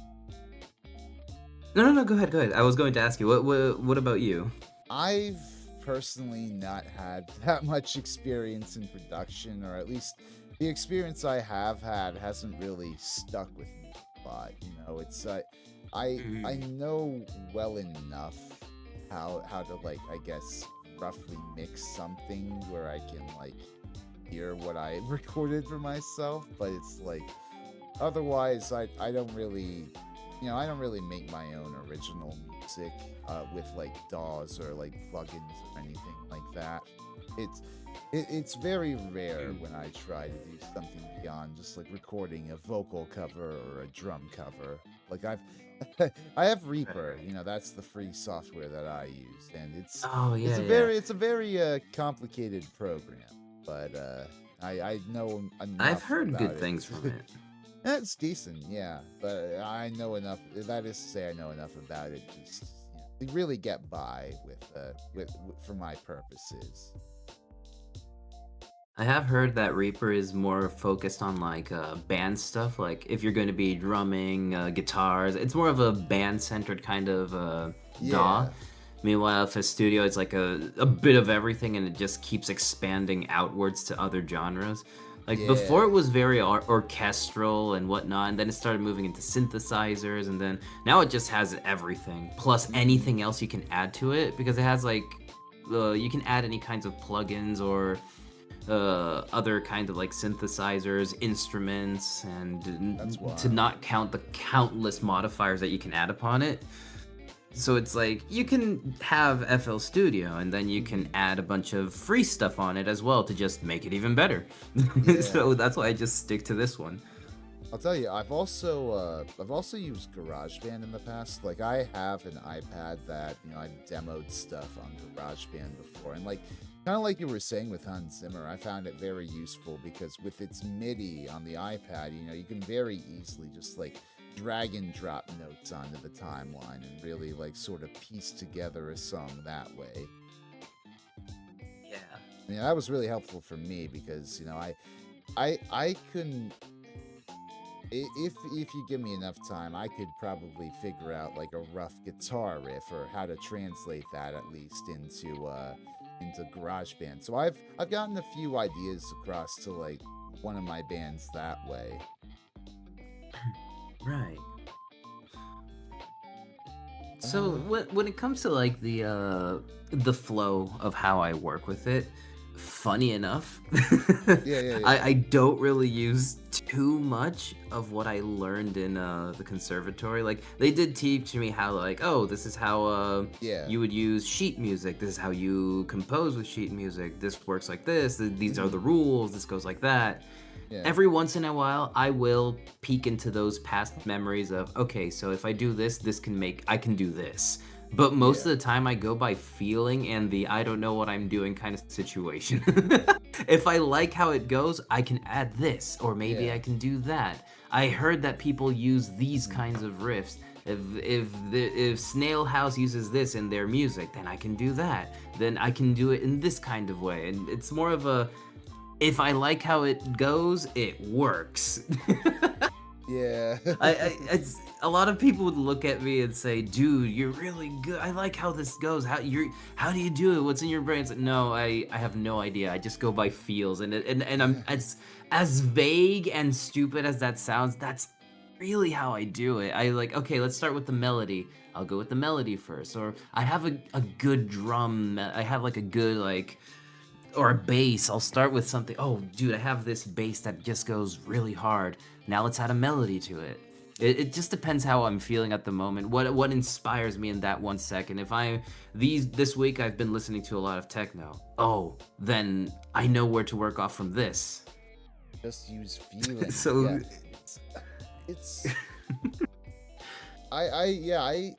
no, go ahead, go ahead. I was going to ask you, what about you? I've personally not had that much experience in production, or at least the experience I have had hasn't really stuck with me a lot. It's I Mhm. know well enough how to, like, I guess, roughly mix something where I can, like, hear what I recorded for myself, but it's like otherwise I don't really, I don't really make my own original music with like DAWs or like plugins or anything like that. It's it's very rare when I try to do something beyond just like recording a vocal cover or a drum cover. Like I've I have Right, Reaper, right. that's the free software that I use, and Oh yeah, yeah. it's a very complicated program, but I know I've enough heard about good it. things from it. It's decent, yeah, but I know enough. That is to say, I know enough about it just to really get by with for my purposes. I have heard that Reaper is more focused on like band stuff. Like if you're going to be drumming, guitars, it's more of a band centered kind of DAW. Yeah, Meanwhile, if a studio, it's like a bit of everything and it just keeps expanding outwards to other genres. Like before, yeah. it was very orchestral and whatnot, and then it started moving into synthesizers, and then now it just has everything plus Hmm. anything else you can add to it because it has like you can add any kinds of plugins or other kind of like synthesizers, instruments, and That's to wild. not count the countless modifiers that you can add upon it. So it's like you can have FL Studio and then you can Hmm. add a bunch of free stuff on it as well to just make it even better. Yeah. So that's why I just stick to this one. I'll tell you, I've also used GarageBand in the past. Like I have an iPad that I've demoed stuff on GarageBand before, and like kind of like you were saying with Hans Zimmer, I found it very useful because with its MIDI on the iPad, you can very easily just like drag and drop notes onto the timeline and really like sort of piece together a song that way. Yeah. That was really helpful for me because I couldn't If you give me enough time, I could probably figure out like a rough guitar riff or how to translate that at least into GarageBand. So I've gotten a few ideas across to like one of my bands that way. Right. So Uh, when it comes to like the flow of how I work with it, funny enough, yeah, yeah, yeah. I don't really use too much of what I learned in the conservatory. Like they did teach me how like, oh, this is how Yeah. you would use sheet music. This is how you compose with sheet music. This works like this. These are Mhm. the rules. This goes like that. Yeah. Every once in a while I will peek into those past memories of, okay, so if I do this, I can do this. But most Yeah. of the time I go by feeling and the I don't know what I'm doing kind of situation. If I like how it goes, I can add this, or maybe Yeah. I can do that. I heard that people use these Mhm. kinds of riffs. If Snail House uses this in their music, then I can do that. Then I can do it in this kind of way. And it's more of a, if I like how it goes, it works. Yeah. It's a lot of people would look at me and say, "Dude, you're really good. I like how this goes. How do you do it? What's in your brain?" It's like, no, I have no idea. I just go by feels, and I'm as vague and stupid as that sounds. That's really how I do it. I like, okay, let's start with the melody. I'll go with the melody first, or I have a good drum. I have like a good like or a bass. I'll start with something. Oh, dude, I have this bass that just goes really hard. Now let's add a melody to it. It just depends how I'm feeling at the moment. What inspires me in that 1 second. If I this week I've been listening to a lot of techno. Oh, then I know where to work off from this. Just use feeling. Yeah. So It's I yeah, I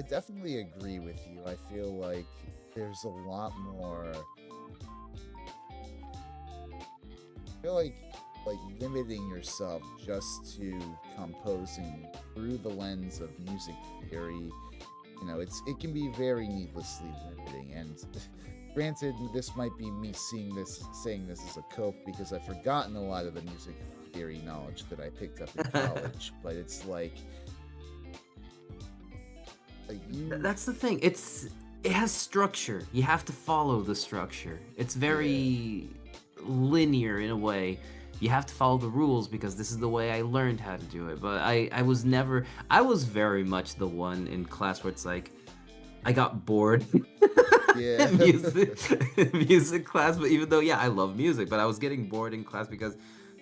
definitely agree with you. I feel like there's a lot more. I feel like limiting yourself just to composing through the lens of music theory, it can be very needlessly limiting. And granted, this might be me saying this as a cope because I've forgotten a lot of the music theory knowledge that I picked up in college. But it's like you, that's the thing. It has structure. You have to follow the structure. It's yeah, very linear in a way. You have to follow the rules because this is the way I learned how to do it. But I was very much the one in class where it's like I got bored yeah, in music class, but even though yeah, I love music, but I was getting bored in class because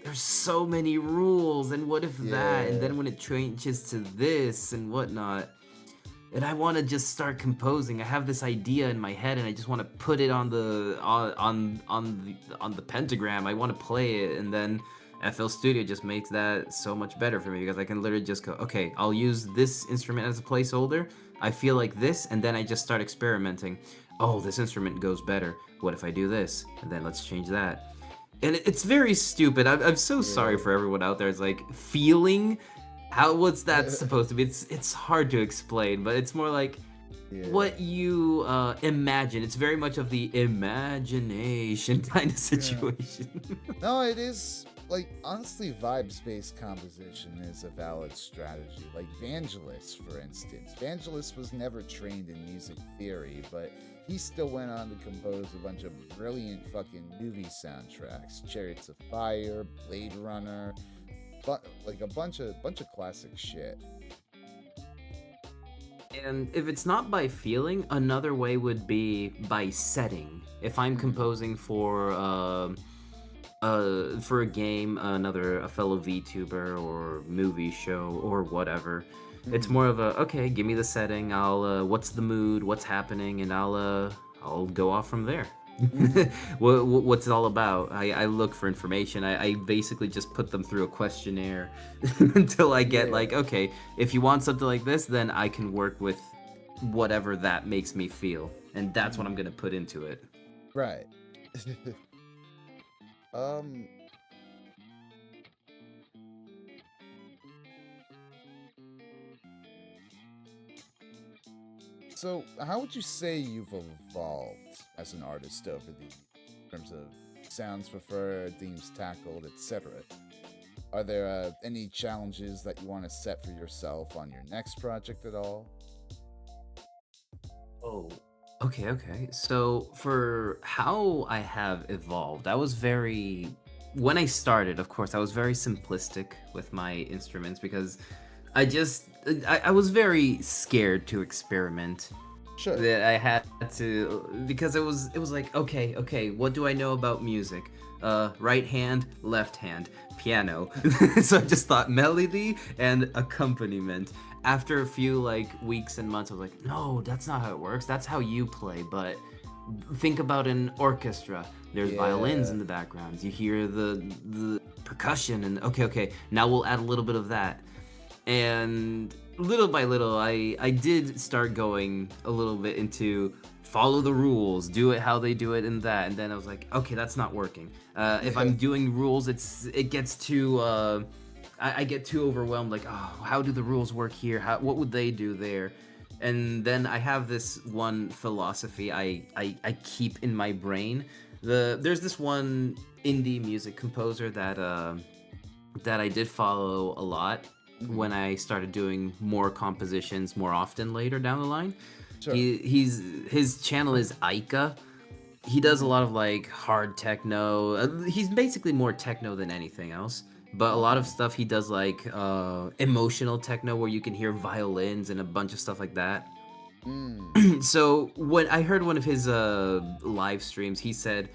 there's so many rules and what if that and yeah. then when it changes to this and whatnot and I want to just start composing. I have this idea in my head, and I just want to put it on the pentagram. I want to play it, and then FL Studio just makes that so much better for me because I can literally just go, okay, I'll use this instrument as a placeholder. I feel like this, and then I just start experimenting. Oh, this instrument goes better. What if I do this? And then let's change that. And it's very stupid. I'm so sorry Yeah. for everyone out there. It's like feeling what's that supposed to be? It's hard to explain, but it's more like Yeah. what you imagine. It's very much of the imagination kind of Yeah. situation. No, it is like honestly, vibe space composition is a valid strategy. Like Vangelis, for instance. Vangelis was never trained in music theory, but he still went on to compose a bunch of brilliant fucking movie soundtracks. Chariots of Fire, Blade Runner, but like a bunch of classic shit. And if it's not by feeling, another way would be by setting. If I'm Mhm. composing for a game, a fellow VTuber or movie show or whatever, it's Mhm. more of a okay. Give me the setting. I'll what's the mood, what's happening, and I'll go off from there. Mhm. What's it all about? I look for information. I basically just put them through a questionnaire until I get like, Yeah. okay, if you want something like this, then I can work with whatever that makes me feel, and that's what I'm Mhm. gonna put into it. Right. um So, how would you say you've evolved as an artist over the in terms of sounds preferred, themes tackled, etc.? Are there any challenges that you want to set for yourself on your next project at all? Oh, okay. So for how I have evolved, I was very when I started, of course, I was very simplistic with my instruments because I was very scared to experiment. Sure. That I had to because it was like okay, what do I know about music? Right hand, left hand, piano. So I just thought melody and accompaniment. After a few like weeks and months, I was like, no, that's not how it works. That's how you play. But think about an orchestra. There's violins Yeah. in the background. You hear the percussion and okay. Now we'll add a little bit of that, and little by little I did start going a little bit into follow the rules, do it how they do it and that, and then I was like, okay, that's not working. If Yeah. I'm doing rules, it gets too I get too overwhelmed, like, oh, how do the rules work here, what would they do there? And then I have this one philosophy I keep in my brain. There's this one indie music composer that I did follow a lot Hmm. when I started doing more compositions more often later down the line. Sure. His channel is Aika. He does a Hmm. lot of like hard techno. He's basically more techno than anything else. But a lot of Oh. stuff he does like emotional techno where you can hear violins and a bunch of stuff like that. Mm. So when I heard one of his live streams, he said,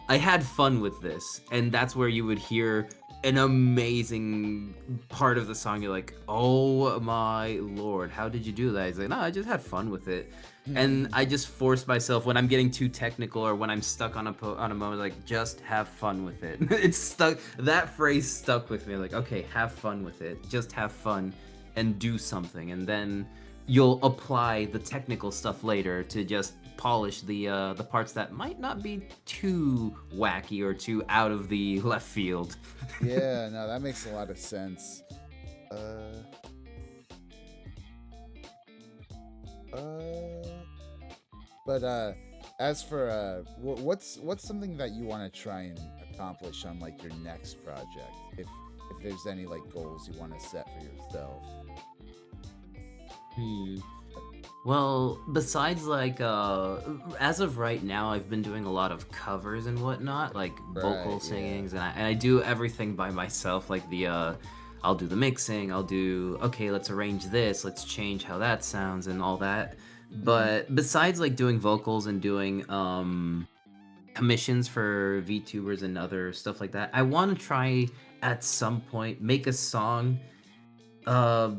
"I had fun with this," and that's where you would hear an amazing part of the song. You're like, "Oh my lord, how did you do that?" He's like, "No, I just had fun with it," and I just forced myself when I'm getting too technical or when I'm stuck on on a moment, like, just have fun with it. It's stuck. That phrase stuck with me. Like, okay, have fun with it. Just have fun and do something, and then you'll apply the technical stuff later to just polish the parts that might not be too wacky or too out of the left field. Yeah, no, that makes a lot of sense. Uh, uh, but as for what's something that you want to try and accomplish on like your next project? If there's any like goals you want to set for yourself. Hmm. Well, besides like as of right now, I've been doing a lot of covers and whatnot, like Right. vocal Yeah. singings, and I do everything by myself. Like I'll do the mixing, I'll do okay, let's arrange this, let's change how that sounds and all that. Hmm. But besides like doing vocals and doing commissions for VTubers and other stuff like that, I want to try at some point make a song. Uh,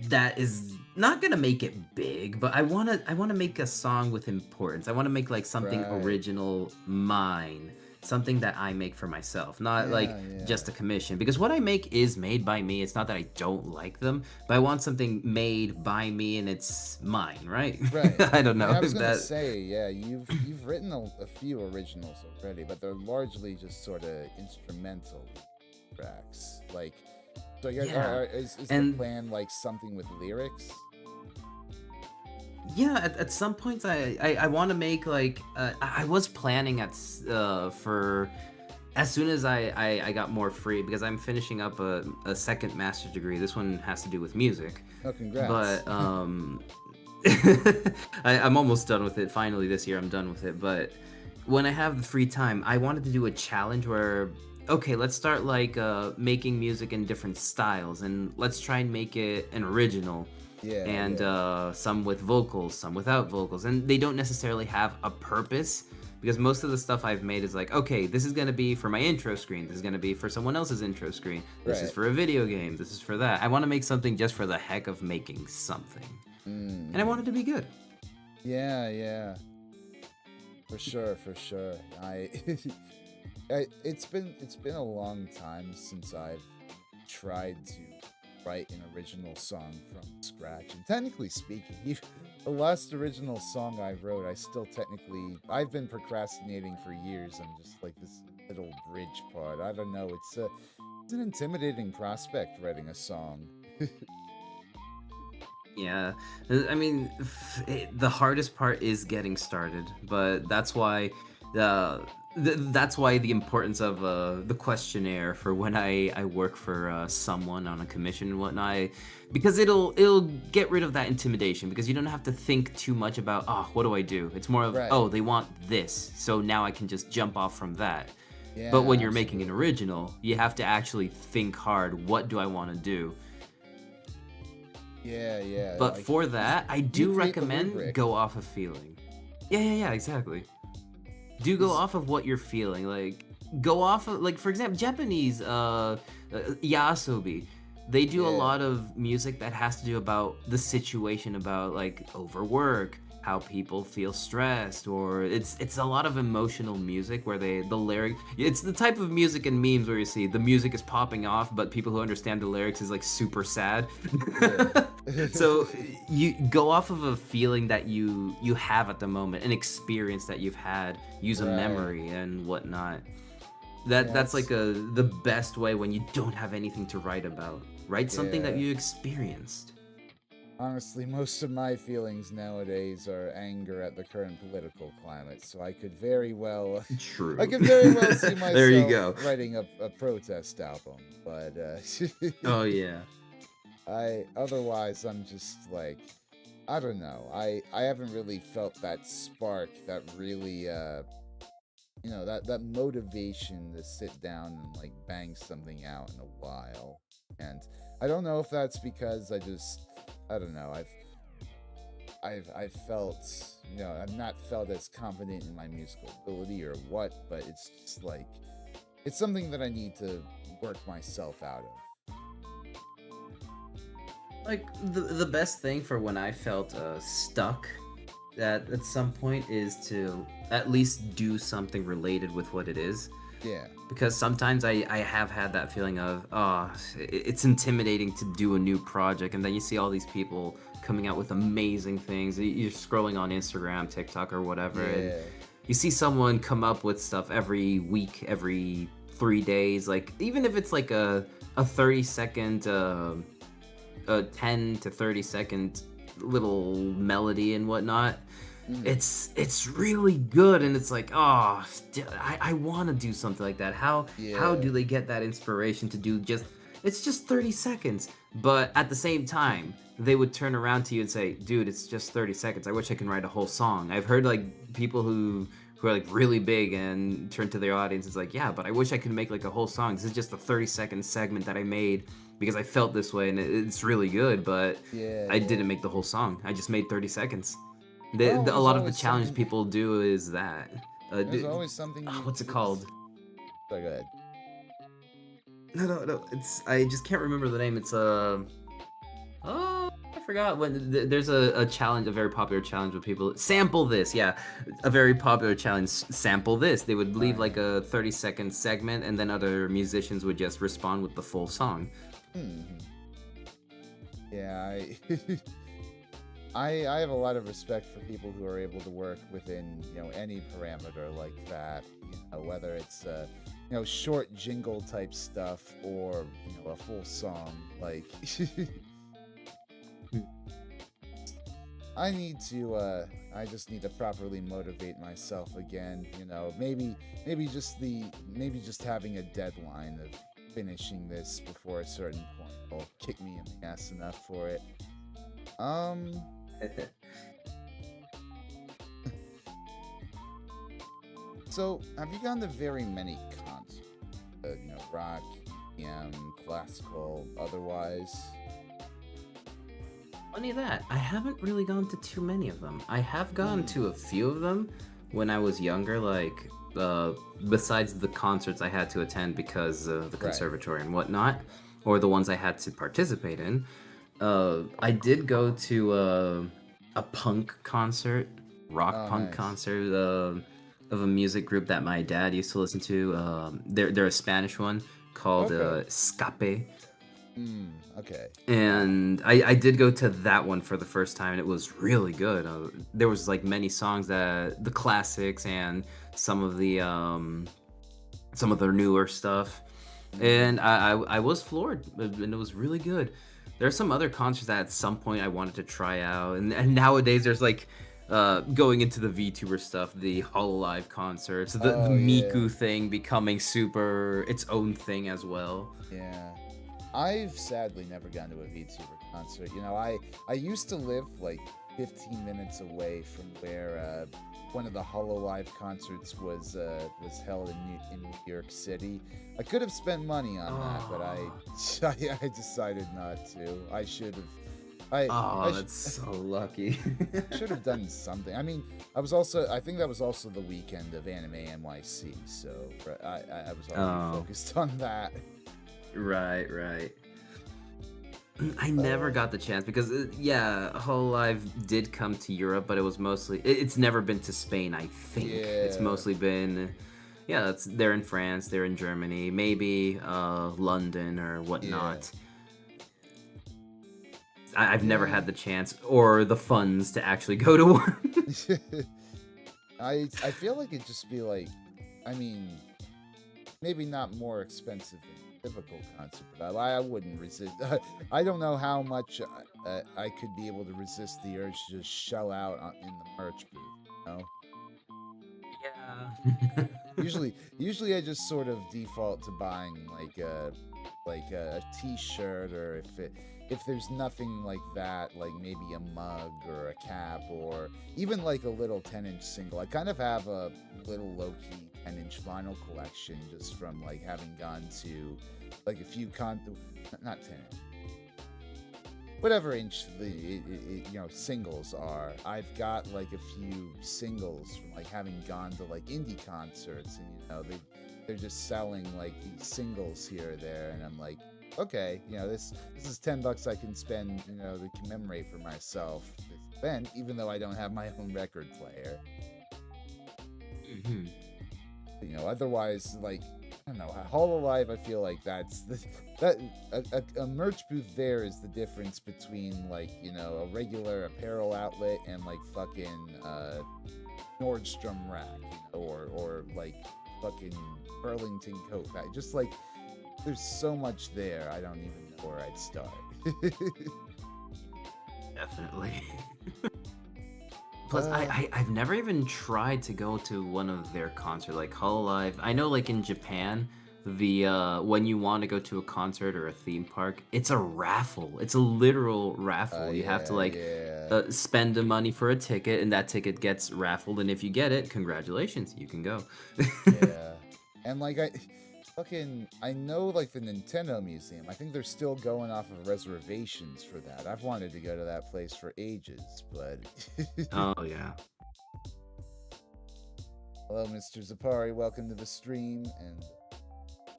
that is not gonna make it big, but I wanna make a song with importance. I wanna make like something Right. original mine, something that I make for myself, not like Yeah. Yeah. just a commission. Because what I make is made by me. It's not that I don't like them, but I want something made by me and it's mine, right? Right. I don't I mean, know I was if gonna that. say, yeah, you've written a few originals already, but they're largely just sort of instrumental tracks. Like, so Yeah, is the and plan like something with lyrics? yeah, at some points I want to make like I was planning for as soon as I got more free because I'm finishing up a second master's degree. This one has to do with music, Oh, congrats. but I'm almost done with it. Finally, this year I'm done with it. But when I have the free time, I wanted to do a challenge where, okay, let's start like making music in different styles, and let's try and make it an original, Yeah. and Yeah. some with vocals, some without vocals, and they don't necessarily have a purpose because most of the stuff I've made is like, okay, this is gonna be for my intro screen, this is gonna be for someone else's intro screen, this is Right. for a video game, this is for that. I want to make something just for the heck of making something, and I Mm-hmm. want it to be good. Yeah. Yeah. For sure. For sure. It's been a long time since I've tried to write an original song from scratch. And technically speaking, even the last original song I wrote, I've been procrastinating for years on just like this little bridge part. I don't know. It's an intimidating prospect writing a song. Yeah, I mean, the hardest part is getting started, but that's why. That's why the importance of the questionnaire for when I work for someone on a commission and whatnot, because it'll get rid of that intimidation because you don't have to think too much about, oh, what do I do? It's more of, Right. oh, they want this, so now I can just jump off from that. But Yeah, when you're making an absolutely. original, you have to actually think hard. What do I want to do? Yeah, yeah. But Like for that, I you do create the recommend rubric. go off of feeling. Yeah, exactly. Do go Is off of what you're feeling. Like go off of, like, for example, Japanese yasobi. They do a yeah. lot of music that has to do about the situation, about like overwork, how people feel stressed, or it's a lot of emotional music where the lyric, it's the type of music in memes where you see the music is popping off, but people who understand the lyrics is like super sad. Yeah. So you go off of a feeling that you have at the moment, an experience that you've had, use a Right. memory and whatnot. Yeah, That's it's like the best way when you don't have anything to write about. Write something that yeah. you experienced. Honestly, most of my feelings nowadays are anger at the current political climate, so I could very well I True. could very well see There you myself go. writing a protest album, but Oh yeah. I otherwise I'm just like I don't know. I haven't really felt that spark that really that motivation to sit down and like bang something out in a while. And I don't know if that's because I don't know. I've felt I've not felt as confident in my musical ability or what, but it's just like it's something that I need to work myself out of. Like the best thing for when I felt stuck at some point is to at least do something related with what it is. Yeah. Because sometimes I have had that feeling of, oh, it's intimidating to do a new project, and then you see all these people coming out with amazing things. You're scrolling on Instagram, TikTok, or whatever, and Yeah. you see someone come up with stuff every week, every 3 days. Like even if it's like a 30-second, a 10 to 30-second little melody and whatnot, Mm. it's really good, and it's like, oh, I want to do something like that. How Yeah. do they get that inspiration to do just, it's just 30 seconds, but at the same time they would turn around to you and say, dude, it's just 30 seconds, I wish I can write a whole song. I've heard like people who are like really big and turn to their audience, it's like, yeah, but I wish I could make like a whole song. This is just a 30-second segment that I made because I felt this way, and it's really good, but Yeah, I yeah. didn't make the whole song, I just made 30 seconds. Well, A there's lot of the always challenge something people do is that. there's always something you What's it it's called? so good. No. It's, I just can't remember the name. It's oh, I forgot. When there's a challenge, a very popular challenge with people. Sample this, yeah, a very popular challenge. Sample this. They would leave like Right. a 30-second segment, and then other musicians would just respond with the full song. Hmm. Yeah, I have a lot of respect for people who are able to work within, any parameter like that, whether it's short jingle type stuff or, a full song. Like I just need to properly motivate myself again, maybe just having a deadline of finishing this before a certain point will kick me in the ass enough for it. Um so have you gone to very many concerts? Rock, EDM, classical, otherwise? Funny that I haven't really gone to too many of them. I have gone Hmm. to a few of them when I was younger, like besides the concerts I had to attend because of the Right. conservatory and whatnot, or the ones I had to participate in. I did go to a punk concert, rock Oh, punk nice. concert of a music group that my dad used to listen to. They're a Spanish one called Okay. Escape, Okay. Yeah. and I did go to that one for the first time, and it was really good. There was like many songs, that the classics and some of the some of their newer stuff, Mm. and I was floored, and it was really good. There are some other concerts that at some point I wanted to try out, and nowadays there's like going into the VTuber stuff, the Hololive concerts, the Oh yeah, Miku thing becoming super its own thing as well. yeah. I've sadly never gone to a VTuber concert. I used to live like 15 minutes away from where one of the Hololive concerts was held in New York City. I could have spent money on that, but Oh, I decided not to. I should have. I oh, that's so lucky. should have done something. I mean, I think that was also the weekend of Anime NYC, so I was already Oh, focused on that. right, right. I never Uh, got the chance because yeah, Hololive did come to Europe, but it was mostly it's never been to Spain, I think. It's yeah, mostly been yeah, they're in France, they're in Germany, maybe London or yeah, whatnot. I've never yeah. had the chance or the funds to actually go to one. I feel like it'd just be like, I mean, maybe not more expensive than a typical concert, but I wouldn't resist. I don't know how much I could be able to resist the urge to just shell out in the merch booth. You know? Yeah. Usually I just sort of default to buying like a T-shirt, or if there's nothing like that, like maybe a mug or a cap, or even like a little 10-inch single. I kind of have a little low-key 10-inch vinyl collection just from like having gone to like a few not 10, whatever inch singles are. I've got like a few singles from like having gone to like indie concerts, and they're just selling like these singles here or there, and I'm like, okay, this is $10 I can spend, to commemorate for myself this event, even though I don't have my own record player. Mhm. Otherwise, like, I don't know, Hololive, I feel like that a merch booth there is the difference between like, a regular apparel outlet and like fucking Nordstrom rack, or like fucking Burlington coat factory. Just like, there's so much there, I don't even know where I'd start. Definitely. Plus, uh, I've never even tried to go to one of their concerts, like Hololive. I know, like in Japan, the when you want to go to a concert or a theme park, it's a raffle. It's a literal raffle. You have to yeah, like yeah, spend the money for a ticket, and that ticket gets raffled. And if you get it, congratulations, you can go. yeah. And like I know like the Nintendo Museum. I think they're still going off of reservations for that. I've wanted to go to that place for ages, but Oh yeah. hello, Mr. Zapari. Welcome to the stream. And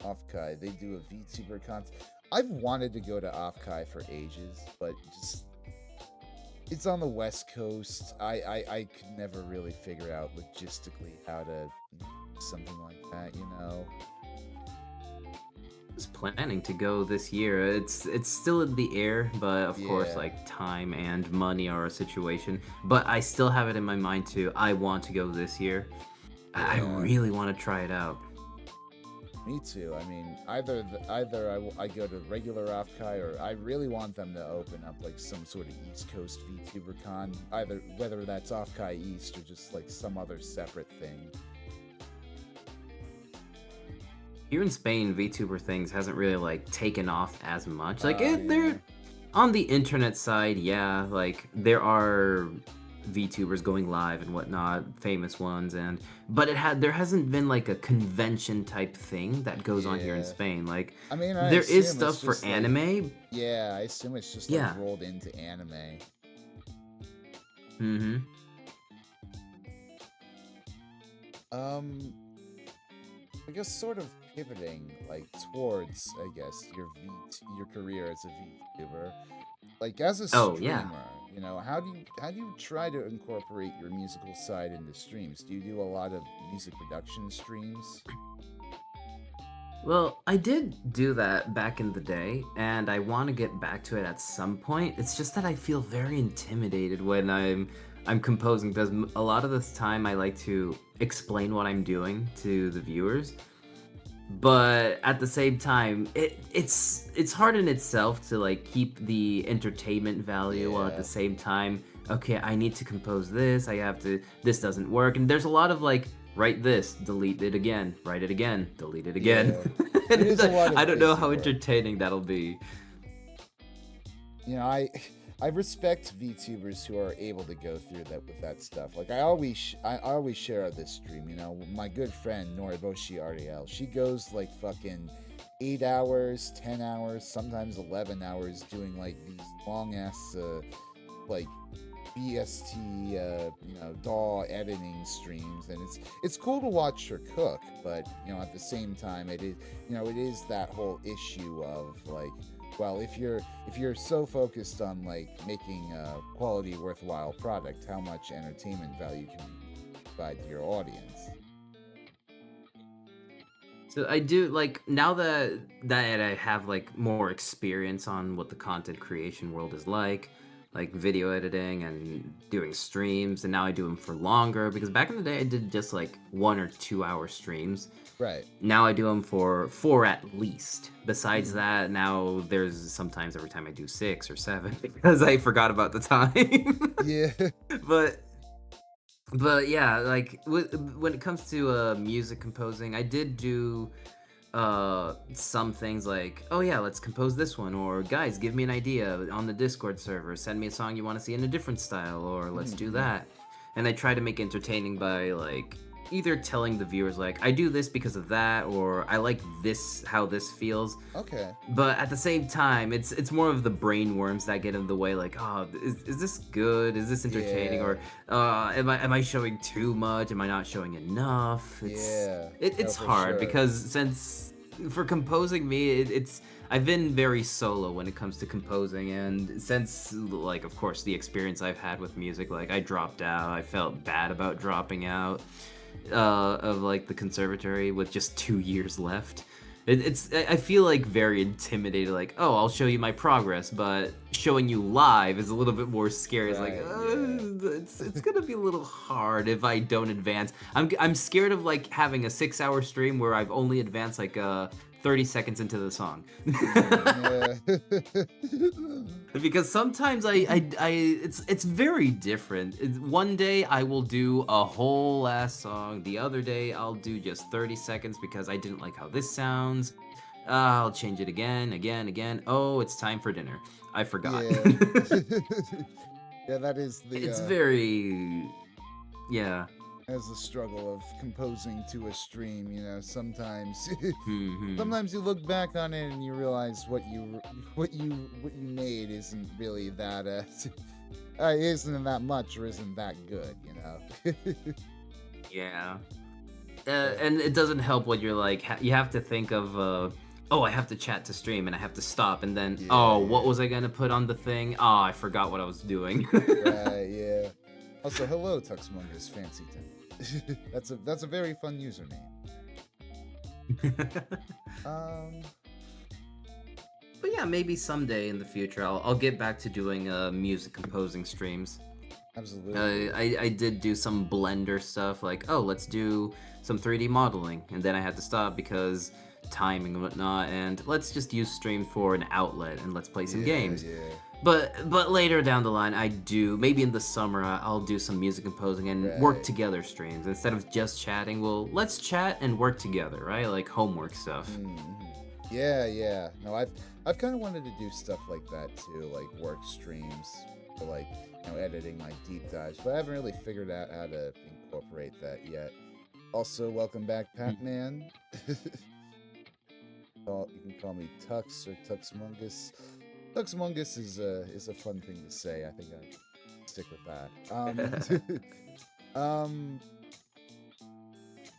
Offkai, they do a VTuber con. I've wanted to go to Offkai for ages, but just it's on the West Coast. I could never really figure out logistically how to do something like that. Was planning to go this year. It's still in the air, but of course, Yeah, like time and money are a situation. But I still have it in my mind too. I want to go this year. I yeah. really want to try it out. Me too. I mean, I go to regular Offkai, or I really want them to open up like some sort of East Coast VTuber con, either whether that's Offkai East or just like some other separate thing. Here in Spain, VTuber things hasn't really like taken off as much. Like Yeah, they're on the internet side, yeah. Like there are VTubers going live and whatnot, famous ones, and but there hasn't been like a convention type thing that goes on here in yeah. Spain. Like I mean, I there is assume it's stuff for just like, anime. yeah, I assume it's just like Yeah. rolled into anime. Mm-hmm. Um, I guess sort of pivoting like towards, I guess, your career as a VTuber. Like as a Oh yeah. streamer, how do you try to incorporate your musical side into streams? Do you do a lot of music production streams? Well, I did do that back in the day, and I want to get back to it at some point. It's just that I feel very intimidated when I'm composing because a lot of this time I like to explain what I'm doing to the viewers. but at the same time, it's hard in itself to like keep the entertainment value while at the Yeah. same time, okay, I need to compose this, I have to, this doesn't work, and there's a lot of like, write this, delete it again, write it again, delete it again. Yeah. And It it's is a like, lot I of don't know busy how work. entertaining that'll be. You know, I respect VTubers who are able to go through that with that stuff. Like I always share this stream. You know, my good friend Noriboshi Ariel, she goes like fucking 8 hours, 10 hours, sometimes 11 hours doing like these long ass like BST DAW editing streams, and it's cool to watch her cook, but you know at the same time it is that whole issue of like, well, if you're so focused on like making a quality worthwhile product, how much entertainment value can you provide to your audience? So I do like, now that I have like more experience on what the content creation world is like video editing and doing streams, and now I do them for longer, because back in the day I did just like 1 or 2 hour streams. Right. Now I do them for 4 at least. Besides Mhm. that, now there's sometimes every time I do 6 or 7 because I forgot about the time. Yeah. but but yeah, like when it comes to music composing, I did do some things like, oh yeah, let's compose this one, or guys, give me an idea on the Discord server, send me a song you want to see in a different style, or let's do Mhm. that. And I try to make it entertaining by like either telling the viewers like, I do this because of that, or I like this, how this feels. Okay. But at the same time, it's more of the brain worms that get in the way, like, oh, is this good, is this entertaining, Yeah. or am I showing too much, am I not showing enough? it's Yeah. it, No, it's for hard sure. because since for composing me, it's I've been very solo when it comes to composing, and since like of course the experience I've had with music, like I dropped out, I felt bad about dropping out of like the conservatory with just 2 years left. I feel like very intimidated. Like, oh, I'll show you my progress, but showing you live is a little bit more scary. It's like, Right. Yeah. it's gonna be a little hard if I don't advance. I'm scared of like having a 6 hour stream where I've only advanced like 30 seconds into the song. Yeah. Because sometimes it's very different. One day I will do a whole ass song. The other day I'll do just 30 seconds because I didn't like how this sounds. I'll change it again, again, again. Oh, it's time for dinner. I forgot. Yeah. Yeah, that is It's the very, yeah. as the struggle of composing to a stream. You know, sometimes Hmm. sometimes you look back on it and you realize what you made isn't really that isn't that much or isn't that good. You know. Yeah. But And it doesn't help when you're like, you have to think of, oh, I have to chat to stream and I have to stop. And then, yeah, oh, what yeah. was I going to put on the thing? Oh, I forgot what I was doing. Right, yeah. Also, hello, Tuxmungus Fancyton. That's a very fun username. Um, But yeah, maybe someday in the future, I'll get back to doing music composing streams. absolutely. I did do some Blender stuff, like, oh, let's do some 3D modeling. And then I had to stop because timing and whatnot, and let's just use stream for an outlet and let's play some Yeah, games. yeah. But later down the line, I do, maybe in the summer, I'll do some music composing and work Right. together streams. Instead of just chatting, well, let's chat and work together, right? Like homework stuff. Mm-hmm. Yeah, yeah. No, I've kind of wanted to do stuff like that too, like work streams for like editing my deep dives, but I haven't really figured out how to incorporate that yet. Also, welcome back, Patman. You can call me Tux or Tuxmungus. Tuxmungus is a fun thing to say. I think I stick with that. Um,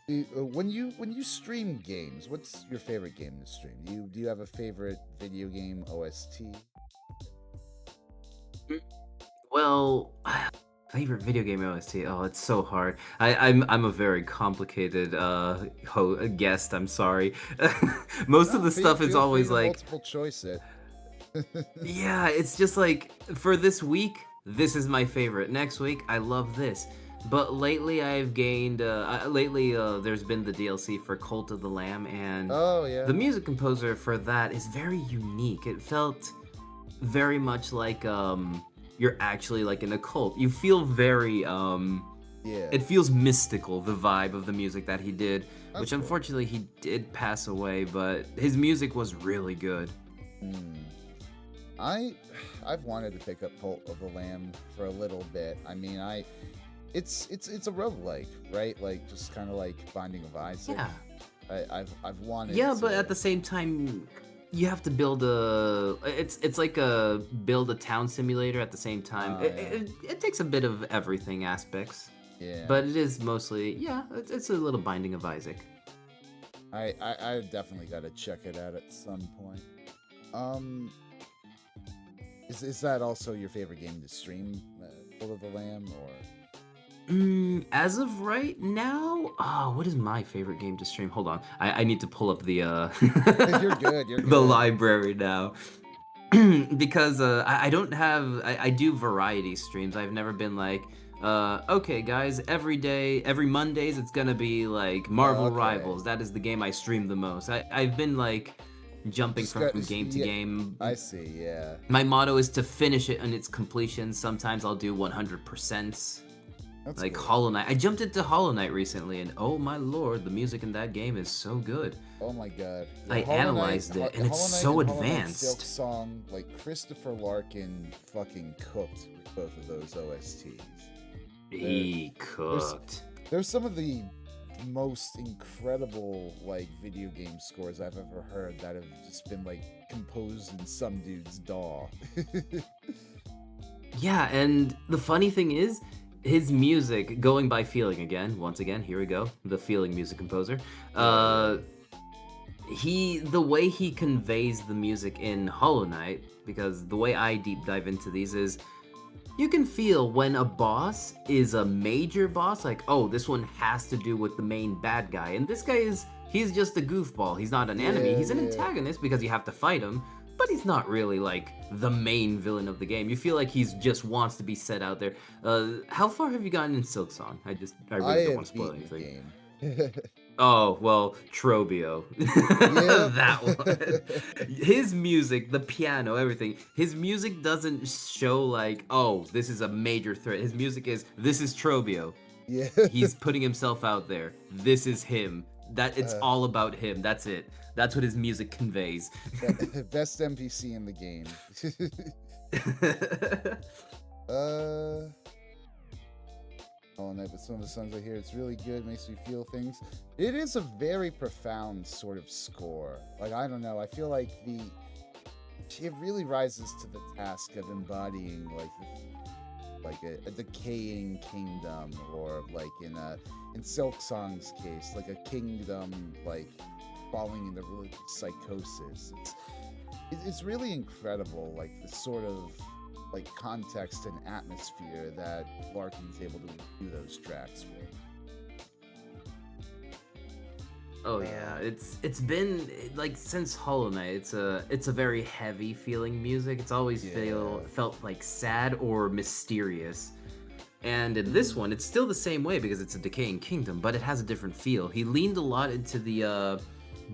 when you stream games, what's your favorite game to stream? Do you have a favorite video game OST? Well, favorite video game OST. Oh, it's so hard. I'm a very complicated guest. I'm sorry. Most of No, the stuff is feel free always to like, multiple choice it. yeah, it's just like for this week, this is my favorite. Next week, I love this. But lately I've gained there's been the DLC for Cult of the Lamb, and Oh yeah, the music composer for that is very unique. It felt very much like you're actually like in a cult. You feel very yeah. it feels mystical, the vibe of the music that he did, That's which cool. unfortunately he did pass away, but his music was really good. Hmm. I I've wanted to pick up Cult of the Lamb for a little bit. I mean, it's a roguelike, right? Like just kind of like Binding of Isaac. Yeah. I've wanted Yeah, but to. at the same time, you have to build a. It's like a build a town simulator at the same time. Oh yeah, It takes a bit of everything aspects, yeah. but it is mostly it's a little Binding of Isaac. I definitely got to check it out at some point. Um, is that also your favorite game to stream, Cult of the Lamb, or? As of right now, what is my favorite game to stream? Hold on, I need to pull up the You're good. You're the good. library now. Because I don't have I do variety streams. I've never been like okay guys, every day, every Mondays it's gonna be like Oh, Marvel okay. Rivals. That is the game I stream the most. I've been like jumping Just from got. game to Yeah, game. I see. Yeah, My motto is to finish it on its completion. Sometimes I'll do 100%. that's Like cool. Hollow Knight. I jumped into Hollow Knight recently, and oh my lord, the music in that game is so good. Oh my god. Yeah, I analyzed it, and it's Hollow Knight so and Hollow Knight Silk advanced. Song, like Christopher Larkin fucking cooked with both of those OSTs. They're, He there's cooked. there's some of the most incredible like video game scores I've ever heard that have just been like composed in some dude's DAW. Yeah, and the funny thing is, his music, going by feeling again, once again, here we go, the feeling music composer. Yeah, The way he conveys the music in Hollow Knight, because the way I deep dive into these is, you can feel when a boss is a major boss, like, oh, this one has to do with the main bad guy, and this guy he's just a goofball. He's not an enemy. yeah, He's an yeah. antagonist because you have to fight him, but he's not really like the main villain of the game. You feel like he's just wants to be set out there. How far have you gotten in Silksong? I I really don't want have to spoil beaten the anything. game. Oh, well, Trobio. Yep. That one. His music, the piano, everything. His music doesn't show like, oh, this is a major threat. His music is, this is Trobio. Yeah. He's putting himself out there. This is him. That it's uh, all about him. That's it. That's what his music conveys. best NPC in the game. uh All night, but some of the songs I hear, it's really good, makes me feel things. It is a very profound sort of score. Like, I don't know, I feel like it really rises to the task of embodying like a decaying kingdom, or like in Silk Song's case, like a kingdom like falling into religious psychosis. It's really incredible, like the sort of like context and atmosphere that Larkin's able to do those tracks with. Oh yeah, it's been like since Hollow Knight. It's a very heavy feeling music. It's always Yeah. felt like sad or mysterious. And in this one, it's still the same way because it's a decaying kingdom, but it has a different feel. He leaned a lot into the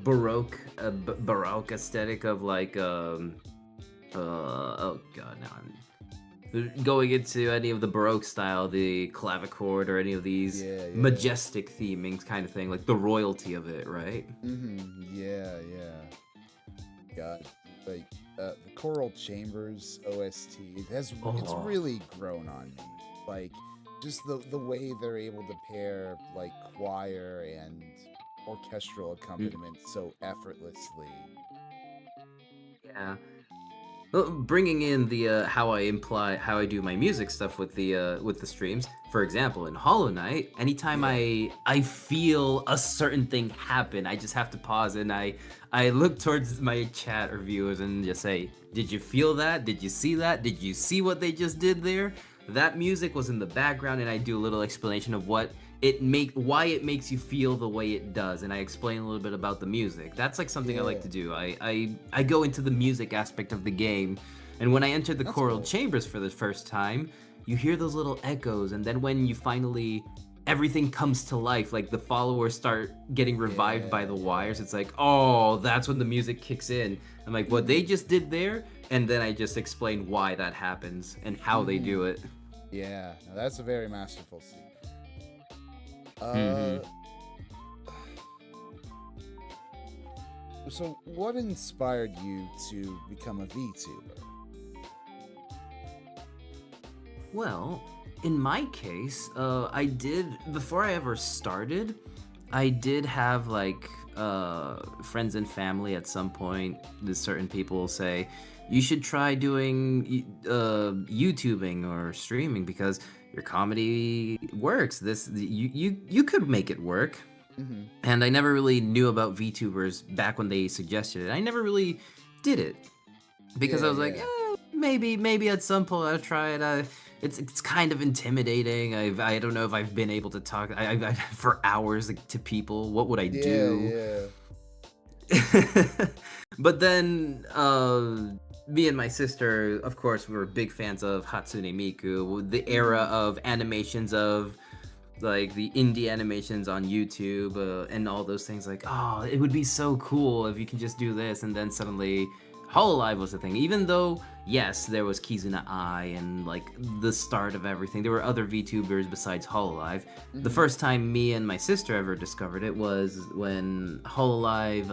baroque aesthetic of like oh god, now I'm going into any of the baroque style, the clavichord or any of these Yeah, yeah. majestic themings kind of thing, like the royalty of it, right? Yeah, yeah. God, like the Choral Chambers OST, it's Oh, really grown on me. Like just the way they're able to pair like choir and orchestral mm, accompaniment so effortlessly. yeah. Well, bringing in the how I do my music stuff with the streams. For example, in Hollow Knight, anytime Yeah. I feel a certain thing happen, I just have to pause and I look towards my chat or viewers and just say, "Did you feel that? Did you see that? Did you see what they just did there?" That music was in the background, and I do a little explanation of why it makes you feel the way it does, and I explain a little bit about the music. That's like something I like Yeah. to do. I go into the music aspect of the game, and when I entered the That's choral cool. chambers for the first time, you hear those little echoes, and then when you finally everything comes to life, like the followers start getting revived by Yeah, the wires, yeah. it's like, oh, that's when the music kicks in. I'm like, what they Mm-hmm. just did there, and then I just explain why that happens and how they Mm-hmm. do it. Yeah, now that's a very masterful scene. Hmm. Uh, so what inspired you to become a VTuber? Well, in my case, I did, before I ever started, I did have like friends and family at some point. There's certain people say you should try doing YouTubing or streaming because your comedy works. You could make it work. Mm-hmm. And I never really knew about VTubers back when they suggested it. I never really did it because I Yeah, was like, yeah. maybe at some point I'll try it. It's kind of intimidating. I don't know if I've been able to talk for hours like, to people. What would I Yeah, do? yeah. But then me and my sister, of course, we were big fans of Hatsune Miku, the era Mm-hmm. of animations of like the indie animations on YouTube and all those things. Like, oh, it would be so cool if you can just do this, and then suddenly Hololive was the thing. Even though, yes, there was Kizuna Eye and like the start of everything, there were other VTubers besides Hololive. The Mm-hmm. first time me and my sister ever discovered it was when Hololive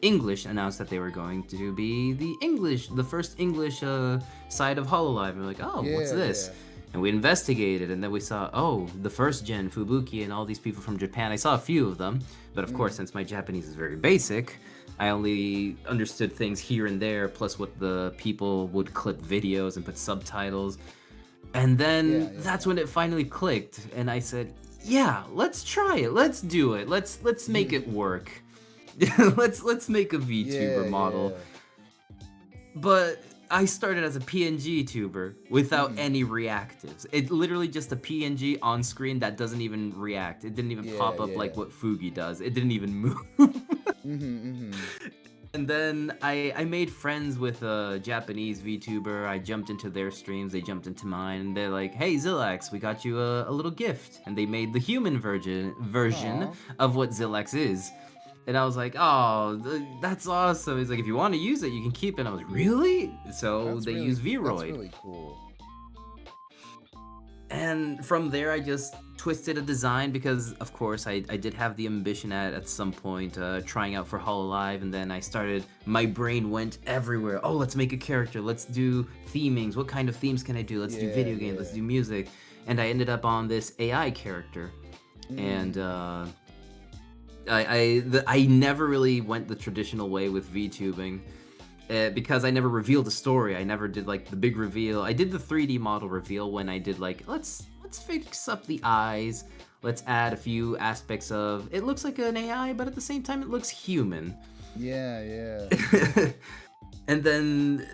English announced that they were going to be the first English side of Hololive. And we're like, oh, what's Yeah, this? yeah. And we investigated, and then we saw, oh, the first gen, Fubuki, and all these people from Japan. I saw a few of them, but of course, Mm-hmm. since my Japanese is very basic, I only understood things here and there, plus what the people would clip videos and put subtitles. And Yeah, then yeah. that's when it finally clicked, and I said, yeah, let's try it, let's do it, let's make it work. Let's make a Yeah, VTuber model. yeah. But I started as a PNG tuber without Mm-hmm. any reactives. It literally just a PNG on screen that doesn't even react. It didn't even Yeah, pop up yeah. like what Fugi does. It didn't even move. Mm-hmm. Mm-hmm. And then I made friends with a Japanese VTuber. I jumped into their streams. They jumped into mine. And they're like, "Hey, Zelax, we got you a little gift." And they made the human version Aw. of what Zelax is. And I was like, "Oh, that's awesome." He's like, "If you want to use it, you can keep it." And I was like, "Really?" So they use That's Vroid. really cool. And from there, I just twisted a design because, of course, I did have the ambition at some point trying out for Hololive, and then I started. My brain went everywhere. Oh, let's make a character. Let's do themings. What kind of themes can I do? Let's do Yeah, video games. Let's yeah. do music. And I ended up on this AI character, and Mm. I never really went the traditional way with VTubing. Because I never revealed the story. I never did like the big reveal. I did the 3D model reveal when I did like let's fix up the eyes. Let's add a few aspects of it looks like an AI, but at the same time it looks human. Yeah, yeah. And then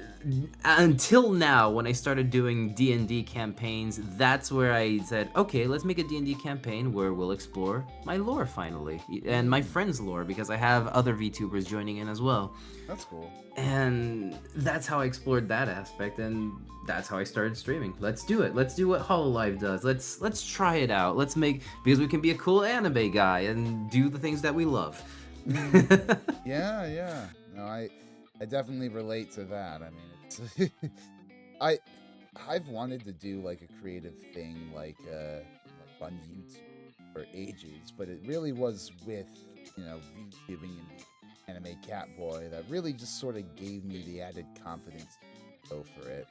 until now when I started doing D&D campaigns, that's where I said, okay, let's make a D&D campaign where we'll explore my lore finally and my Mm. friends' lore because I have other VTubers joining in as well. That's cool. And that's how I explored that aspect, and that's how I started streaming. Let's do it. Let's do what Hololive does. Let's try it out. Let's make because we can be a cool anime guy and do the things that we love. Mm. Yeah, yeah. No, I definitely relate to that. I mean, it's I I've wanted to do like a creative thing like on YouTube for ages, but it really was with, VTubing and anime Catboy that really just sort of gave me the added confidence to go for it.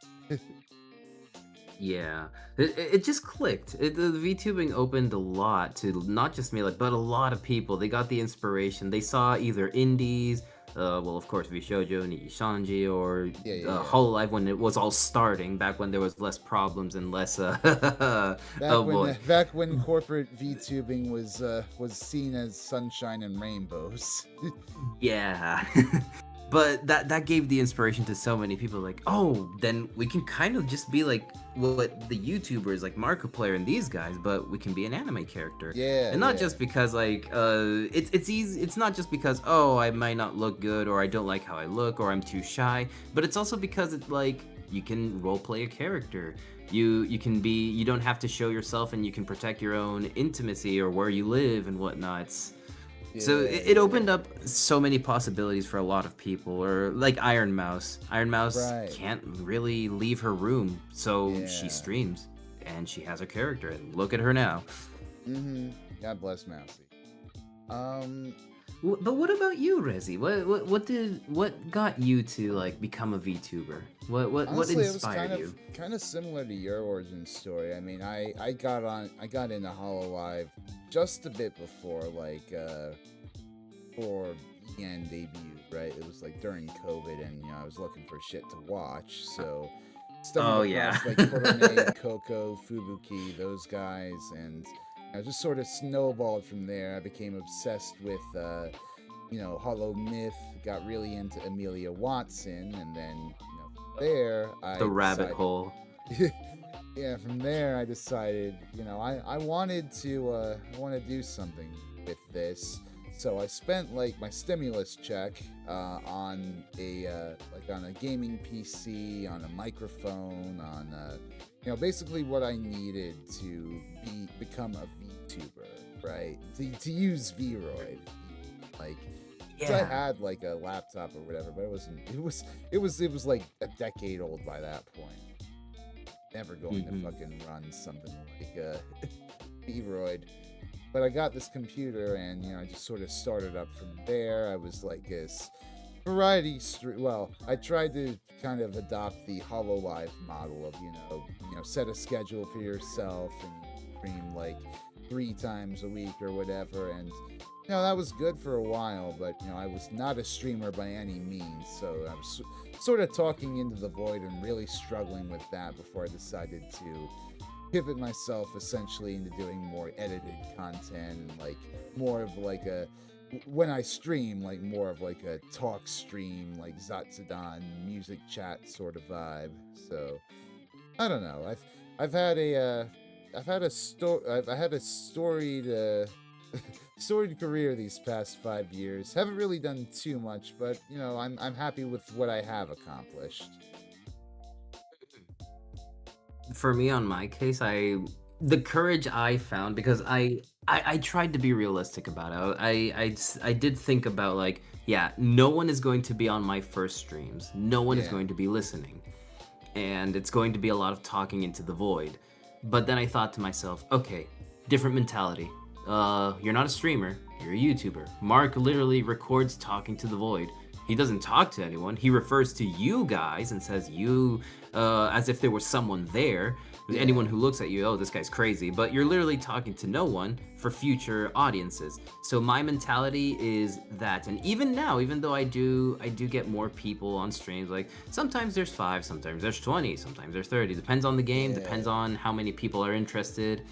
Yeah, it just clicked. The VTubing opened a lot to not just me, like, but a lot of people. They got the inspiration. They saw either indies, well, of course, Vishojo, Niishanji, or Yeah, yeah, yeah. Hololive when it was all starting, back when there was less problems and less. Oh boy. Back when corporate VTubing was seen as sunshine and rainbows. Yeah. But that gave the inspiration to so many people like, oh, then we can kind of just be like what the YouTubers like Markiplier and these guys, but we can be an anime character. Yeah, And not yeah. just because like it's easy, it's not just because oh I might not look good or I don't like how I look or I'm too shy, but it's also because it's like You can role play a character. You can be, you don't have to show yourself, and you can protect your own intimacy or where you live and whatnot. So Yeah, it yeah. opened up so many possibilities for a lot of people. Or like Iron Mouse. Iron Mouse Right. can't really leave her room, so she Yeah. streams and she has a character. And look at her now. Mm-hmm. God bless Mousy. Um, But what about you, Rezi? What got you to like become a VTuber? What Honestly, it was inspired you? kind of similar to your origin story. I mean, I got into Hololive just a bit before for EN debut, right? It was like during COVID, and I was looking for shit to watch, so stumbled Oh yeah. across like Korone, Coco, Fubuki, those guys, and I just sort of snowballed from there. I became obsessed with Hollow Myth, got really into Amelia Watson, and then there The I rabbit decided. hole. Yeah, from there I decided, I wanted to do something with this. So I spent like my stimulus check on a gaming PC, on a microphone, on basically what I needed to become a VTuber, right? To use Vroid, like. 'Cause I Yeah. had like a laptop or whatever, but it wasn't. It was like a decade old by that point. Never going to Hmm. fucking run something like Vroid. But I got this computer, and I just sort of started up from there. I was like this well, I tried to kind of adopt the Hololive model of set a schedule for yourself and stream like 3 times a week or whatever, and that was good for a while, but I was not a streamer by any means, so I was sort of talking into the void and really struggling with that before I decided to pivot myself essentially into doing more edited content, and like more of like a when I stream, like more of like a talk stream, like Zatsudan music chat sort of vibe. So I don't know. I've had a I had a storied storied career these past 5 years. Haven't really done too much, but I'm happy with what I have accomplished. For me, on my case, the courage I found, because I tried to be realistic about it. I did think about, like, yeah, no one is going to be on my first streams. No one is Yeah, going to be listening, and it's going to be a lot of talking into the void. But then I thought to myself, okay, different mentality. You're not a streamer, you're a YouTuber. Mark literally records talking to the void. He doesn't talk to anyone. He refers to you guys and says you, as if there was someone there. Anyone yeah, who looks at you, oh, this guy's crazy. But you're literally talking to no one for future audiences. So my mentality is that, and even now, even though I do get more people on streams. Like sometimes there's 5, sometimes there's 20, sometimes there's 30. Depends on the game. yeah, Depends on how many people are interested,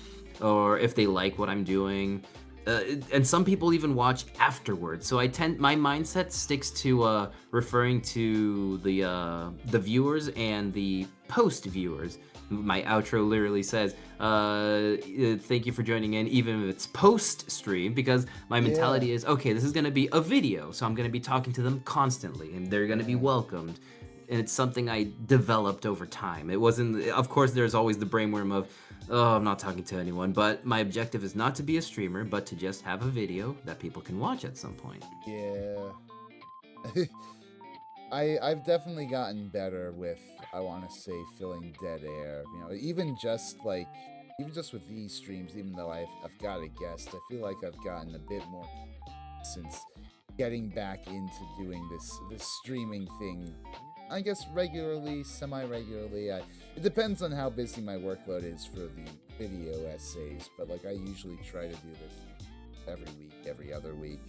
or if they like what I'm doing. And some people even watch afterwards. So my mindset sticks to referring to the viewers and the post viewers. My outro literally says, "Thank you for joining in," even if it's post stream, because my yeah, mentality is, okay, this is gonna be a video, so I'm gonna be talking to them constantly, and they're gonna be yeah. welcomed. And it's something I developed over time. It wasn't, of course, there's always the brainworm of, oh, I'm not talking to anyone. But my objective is not to be a streamer, but to just have a video that people can watch at some point. Yeah. I've definitely gotten better with, I want to say, filling dead air. Even just with these streams, even though I've got a guest, I feel like I've gotten a bit more since getting back into doing this streaming thing. I guess regularly, semi-regularly. It depends on how busy my workload is for the video essays, but like I usually try to do this every week, every other week.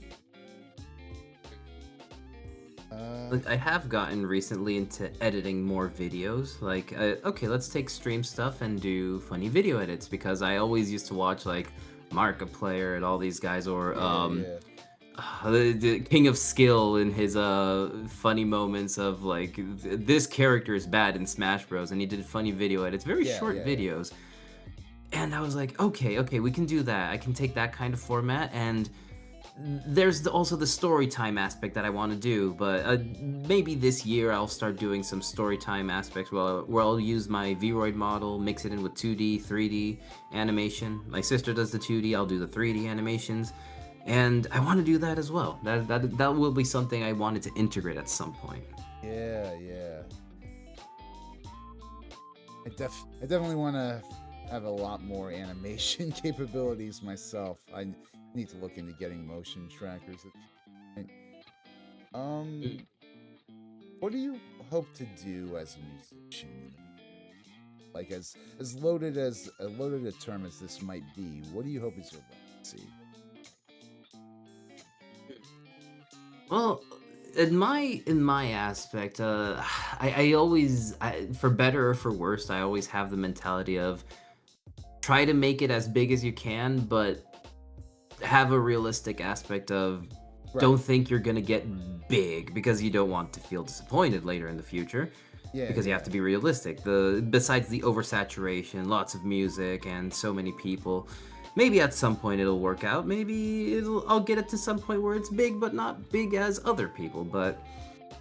Uh, Like, I have gotten recently into editing more videos. Like, okay, let's take stream stuff and do funny video edits, because I always used to watch like Markiplier and all these guys, or yeah, yeah, the King of Skill in his funny moments of like, this character is bad in Smash Bros, and he did funny video edits, very yeah, short yeah, yeah. videos. And I was like, okay, we can do that. I can take that kind of format, and also the story time aspect that I want to do, but maybe this year I'll start doing some story time aspects where I'll use my Vroid model, mix it in with 2D, 3D animation. My sister does the 2D, I'll do the 3D animations, and I want to do that as well. That will be something I wanted to integrate at some point. Yeah, yeah. I definitely want to have a lot more animation capabilities myself. I need to look into getting motion trackers at some point. Mm. What do you hope to do as a musician? Like as loaded as a loaded a term as this might be, what do you hope is your legacy? Well, in my aspect, for better or for worse, I always have the mentality of try to make it as big as you can, but have a realistic aspect of Right. don't think you're gonna get big because you don't want to feel disappointed later in the future. Yeah, Because you have yeah. to be realistic. Besides the oversaturation, lots of music and so many people, maybe at some point it'll work out. Maybe I'll get it to some point where it's big, but not big as other people. But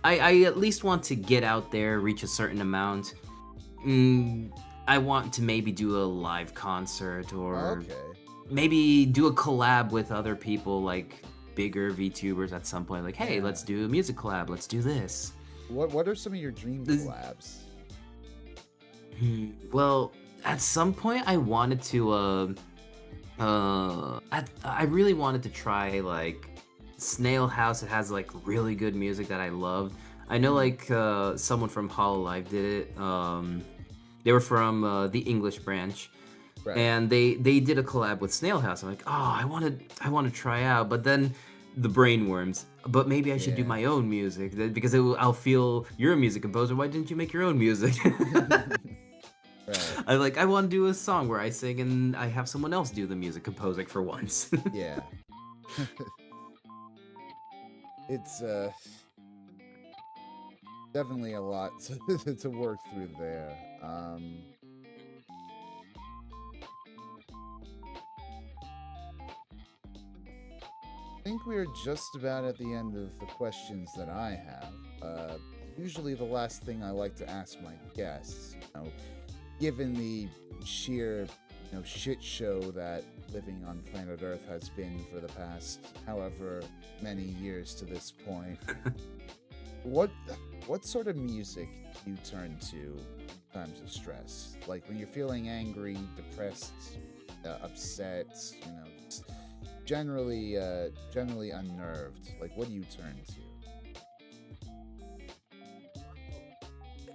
I at least want to get out there, reach a certain amount. Mm, I want to maybe do a live concert or Okay. maybe do a collab with other people like bigger VTubers at some point. Like, hey, Yeah. let's do a music collab. Let's do this. What are some of your dream This- collabs? Well, at some point I wanted to I really wanted to try like Snail House. It has like really good music that I love. I know Mm, like someone from Hololive did it. They were from the English branch, right. and they did a collab with Snail House. I'm like, oh, I want to try out, but then the brainworms. But maybe I should do Yeah. my own music because I'll feel you're a music composer. Why didn't you make your own music? Right. I want to do a song where I sing and I have someone else do the music composing for once. Yeah. It's definitely a lot to work through there. I think we're just about at the end of the questions that I have. Usually, the last thing I like to ask my guests, given the sheer, shit show that living on planet Earth has been for the past however many years to this point, what what sort of music do you turn to in times of stress? Like when you're feeling angry, depressed, upset, just generally unnerved. Like what do you turn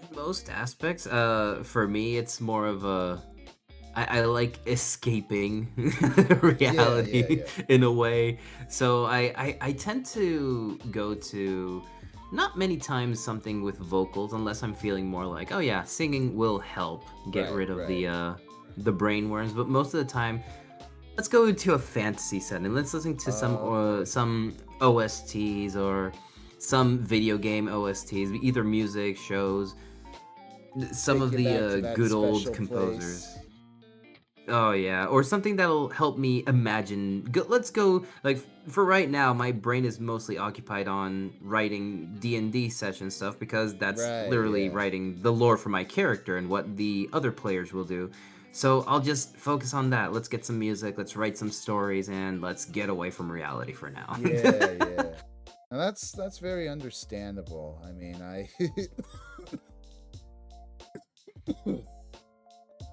In most aspects, for me, it's more of I like escaping to? Yeah, yeah, reality yeah. in a way. So I tend to go to not many times something with vocals unless I'm feeling more like, oh yeah, singing will help get Right, rid of right. the brainworms. But most of the time, let's go into a fantasy setting. Let's listen to Okay. some OSTs or some video game OSTs, either music shows, some Take of you the back to that good old special place. composers. Oh yeah, or something that'll help me imagine. Let's go like for right now, my brain is mostly occupied on writing D&D session stuff because that's Right, literally yeah. writing the lore for my character and what the other players will do. So I'll just focus on that. Let's get some music, let's write some stories, and let's get away from reality for now. Yeah, yeah. Now that's very understandable. I mean, I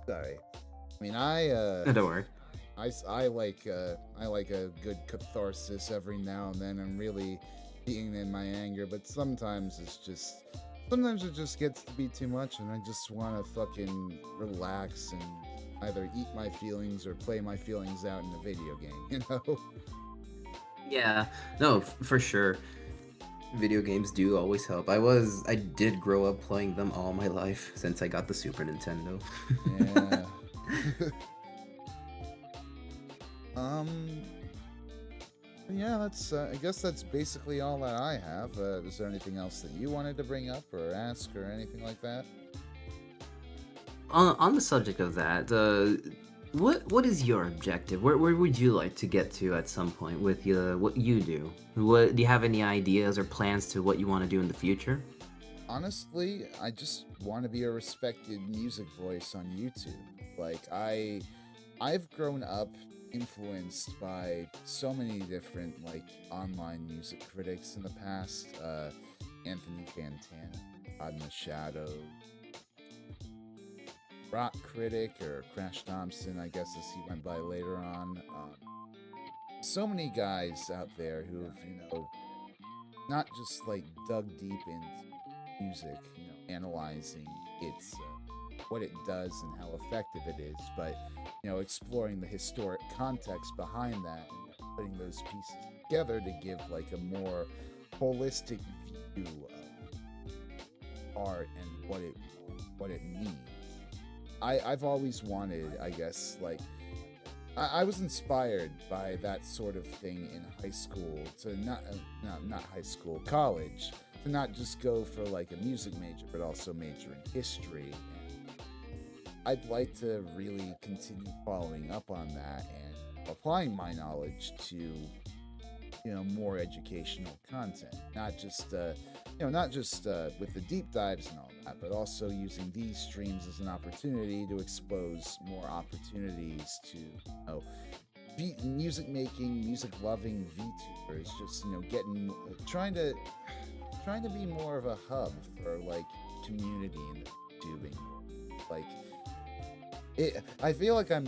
sorry. I mean, Don't worry. I like a good catharsis every now and then. I'm really being in my anger, but sometimes it just gets to be too much, and I just want to fucking relax and either eat my feelings or play my feelings out in a video game. Yeah, no, for sure. Video games do always help. I did grow up playing them all my life since I got the Super Nintendo. Yeah. um. Yeah, that's. I guess that's basically all that I have. Is there anything else that you wanted to bring up or ask or anything like that? On the subject of that, What is your objective? Where would you like to get to at some point with what you do? What do you have any ideas or plans to what you want to do in the future? Honestly, I just want to be a respected music voice on YouTube. Like I've grown up influenced by so many different like online music critics in the past. Anthony Fantana, Todd Machado, rock critic, or Crash Thompson, I guess as he went by later on. So many guys out there who have, not just like dug deep into music, analyzing its what it does and how effective it is, but exploring the historic context behind that and putting those pieces together to give like a more holistic view of art and what it means. I've always wanted, I guess, like I was inspired by that sort of thing in high school to not high school, college, to not just go for like a music major, but also major in history. And I'd like to really continue following up on that and applying my knowledge to more educational content, not just with the deep dives and all that, but also using these streams as an opportunity to expose more opportunities to music making, music loving VTubers, just getting trying to be more of a hub for like community and tubing. Like I feel like I'm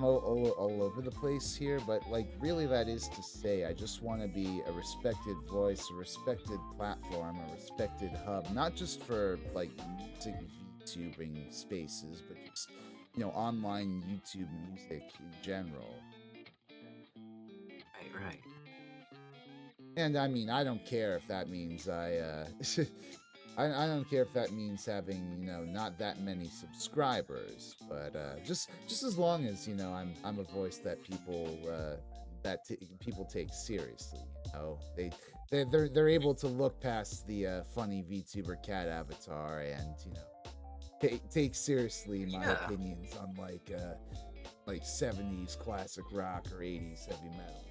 all over the place here, but like really that is to say I just want to be a respected voice, a respected platform, a respected hub, not just for like music VTubing spaces, but just online YouTube music in general. Right. And I mean, I don't care if that means I don't care if that means having not that many subscribers, but just as long as I'm a voice that people take seriously. They're able to look past the funny VTuber cat avatar and take seriously my opinions on like 70s classic rock or 80s heavy metal.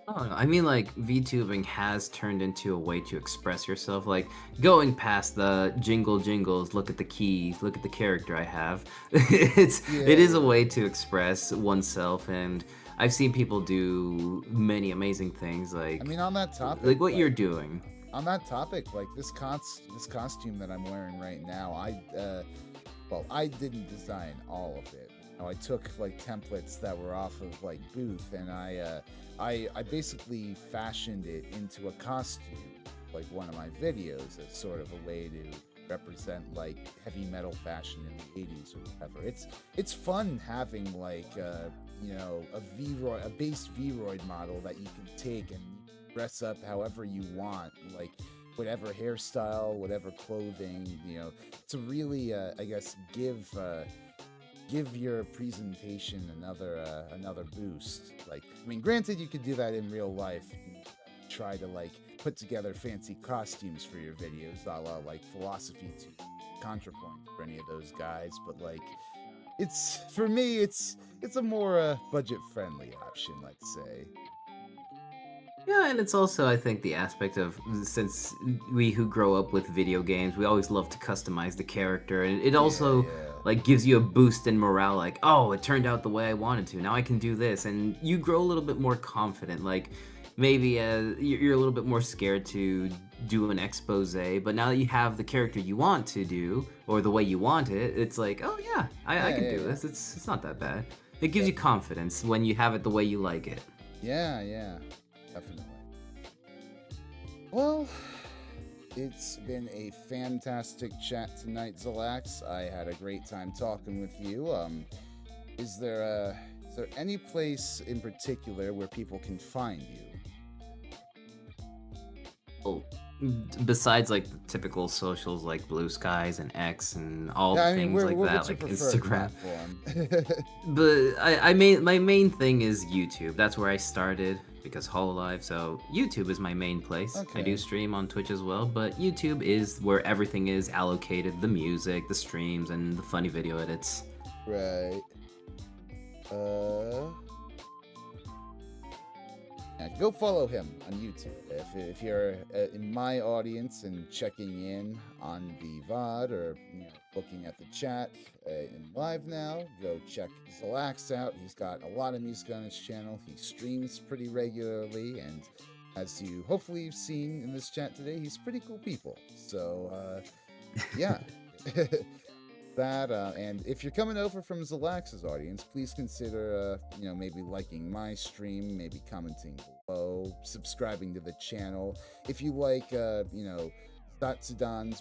Oh, I mean, like, VTubing has turned into a way to express yourself. Like, going past the jingles, look at the keys, look at the character I have. It is a Yeah. way to express oneself, and I've seen people do many amazing things, I mean, on that topic, like what you're doing. like this costume that I'm wearing right now, I didn't design all of it. I took like templates that were off of like Booth, and I basically fashioned it into a costume, like one of my videos, as sort of a way to represent like heavy metal fashion in the 80s or whatever. It's fun having like a base Vroid model that you can take and dress up however you want, like whatever hairstyle, whatever clothing, to really I guess give your presentation another boost. Like, I mean, granted, you could do that in real life, try to like put together fancy costumes for your videos, a la like Philosophy to ContraPoint for any of those guys. But like, it's for me, it's a more budget friendly option, let's say. Yeah, and it's also, I think, the aspect of since we who grow up with video games, we always love to customize the character, and it Yeah, also yeah. like gives you a boost in morale. Like, oh, it turned out the way I wanted to. Now I can do this, and you grow a little bit more confident. Like, maybe you're a little bit more scared to do an expose, but now that you have the character you want to do or the way you want it, it's like, oh yeah, I Yeah, can yeah, do yeah. this. It's not that bad. It gives you Def- confidence when you have it the way you like it. yeah, definitely. Well, it's been a fantastic chat tonight, Zelax. I had a great time talking with you. Is there any place in particular where people can find you? Well, besides like the typical socials like Blue Skies and X and all Yeah, the I mean, things like that, what's your like preferred Instagram. platform? But my main thing is YouTube. That's where I started. because Hololive. So YouTube is my main place. I do Okay. stream on Twitch as well, but YouTube is where everything is allocated: the music, the streams, and the funny video edits. Right. Uh, yeah, go follow him on YouTube. If you're in my audience and checking in on the VOD or looking at the chat in live now, go check Zelax out. He's got a lot of music on his channel. He streams pretty regularly, and as you hopefully you've seen in this chat today, he's pretty cool people. So yeah. That and if you're coming over from Zelax's audience, please consider maybe liking my stream, maybe commenting below, subscribing to the channel. If you like Satsudans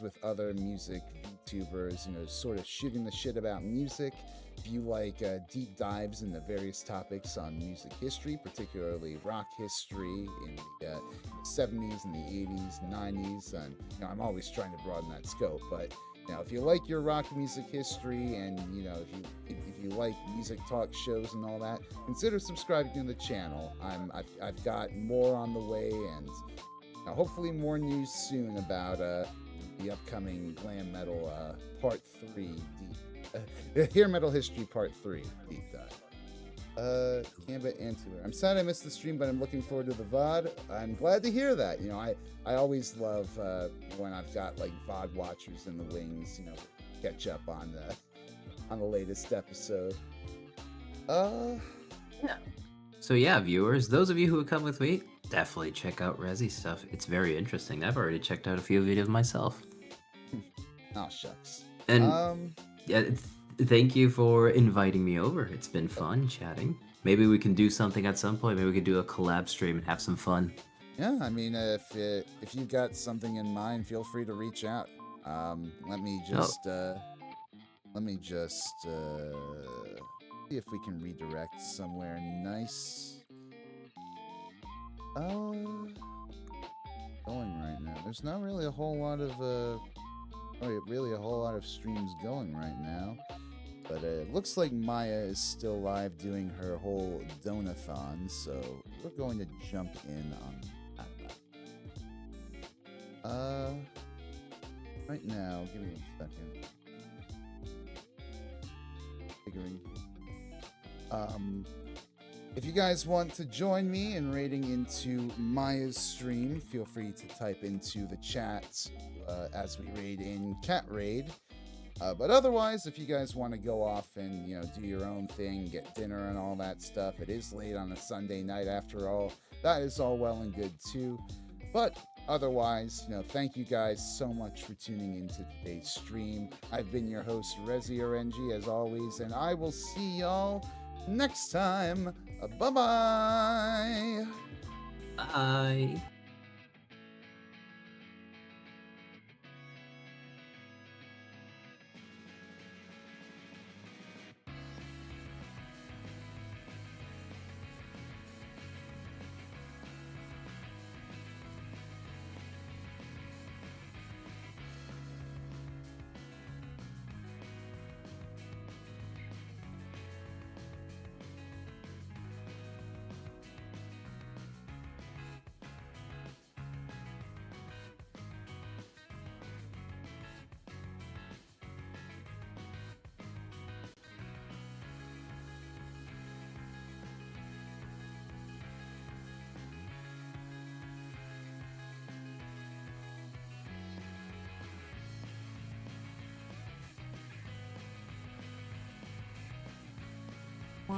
with other music VTubers, sort of shooting the shit about music. If you like deep dives into various topics on music history, particularly rock history in the 70s and the 80s, 90s, and I'm always trying to broaden that scope, but if you like your rock music history, and if you like music talk shows and all that, consider subscribing to the channel. I've got more on the way, and hopefully more news soon about the upcoming glam metal part 3 hair metal history part 3 deep dive. Canva Antiware. I'm sad I missed the stream, but I'm looking forward to the VOD. I'm glad to hear that. I always love when I've got like VOD watchers in the wings, catch up on the latest episode. No. So yeah, viewers, those of you who would come with me, definitely check out Resi stuff. It's very interesting. I've already checked out a few videos myself. Oh shucks. And yeah, thank you for inviting me over. It's been fun chatting. Maybe we can do something at some point. Maybe we could do a collab stream and have some fun. Yeah, I mean, if you've got something in mind, feel free to reach out. Let me just see if we can redirect somewhere nice. Going right now. There's not really a whole lot of streams going right now. But it looks like Maya is still live doing her whole donathon, so we're going to jump in on that. Right now, give me a second. Figuring. If you guys want to join me in raiding into Maya's stream, feel free to type into the chat as we raid in Cat Raid. But otherwise, if you guys want to go off and do your own thing, get dinner and all that stuff, it is late on a Sunday night after all. That is all well and good too. But otherwise, thank you guys so much for tuning into today's stream. I've been your host, ResiRNG, as always, and I will see y'all next time. Bye-bye. Bye.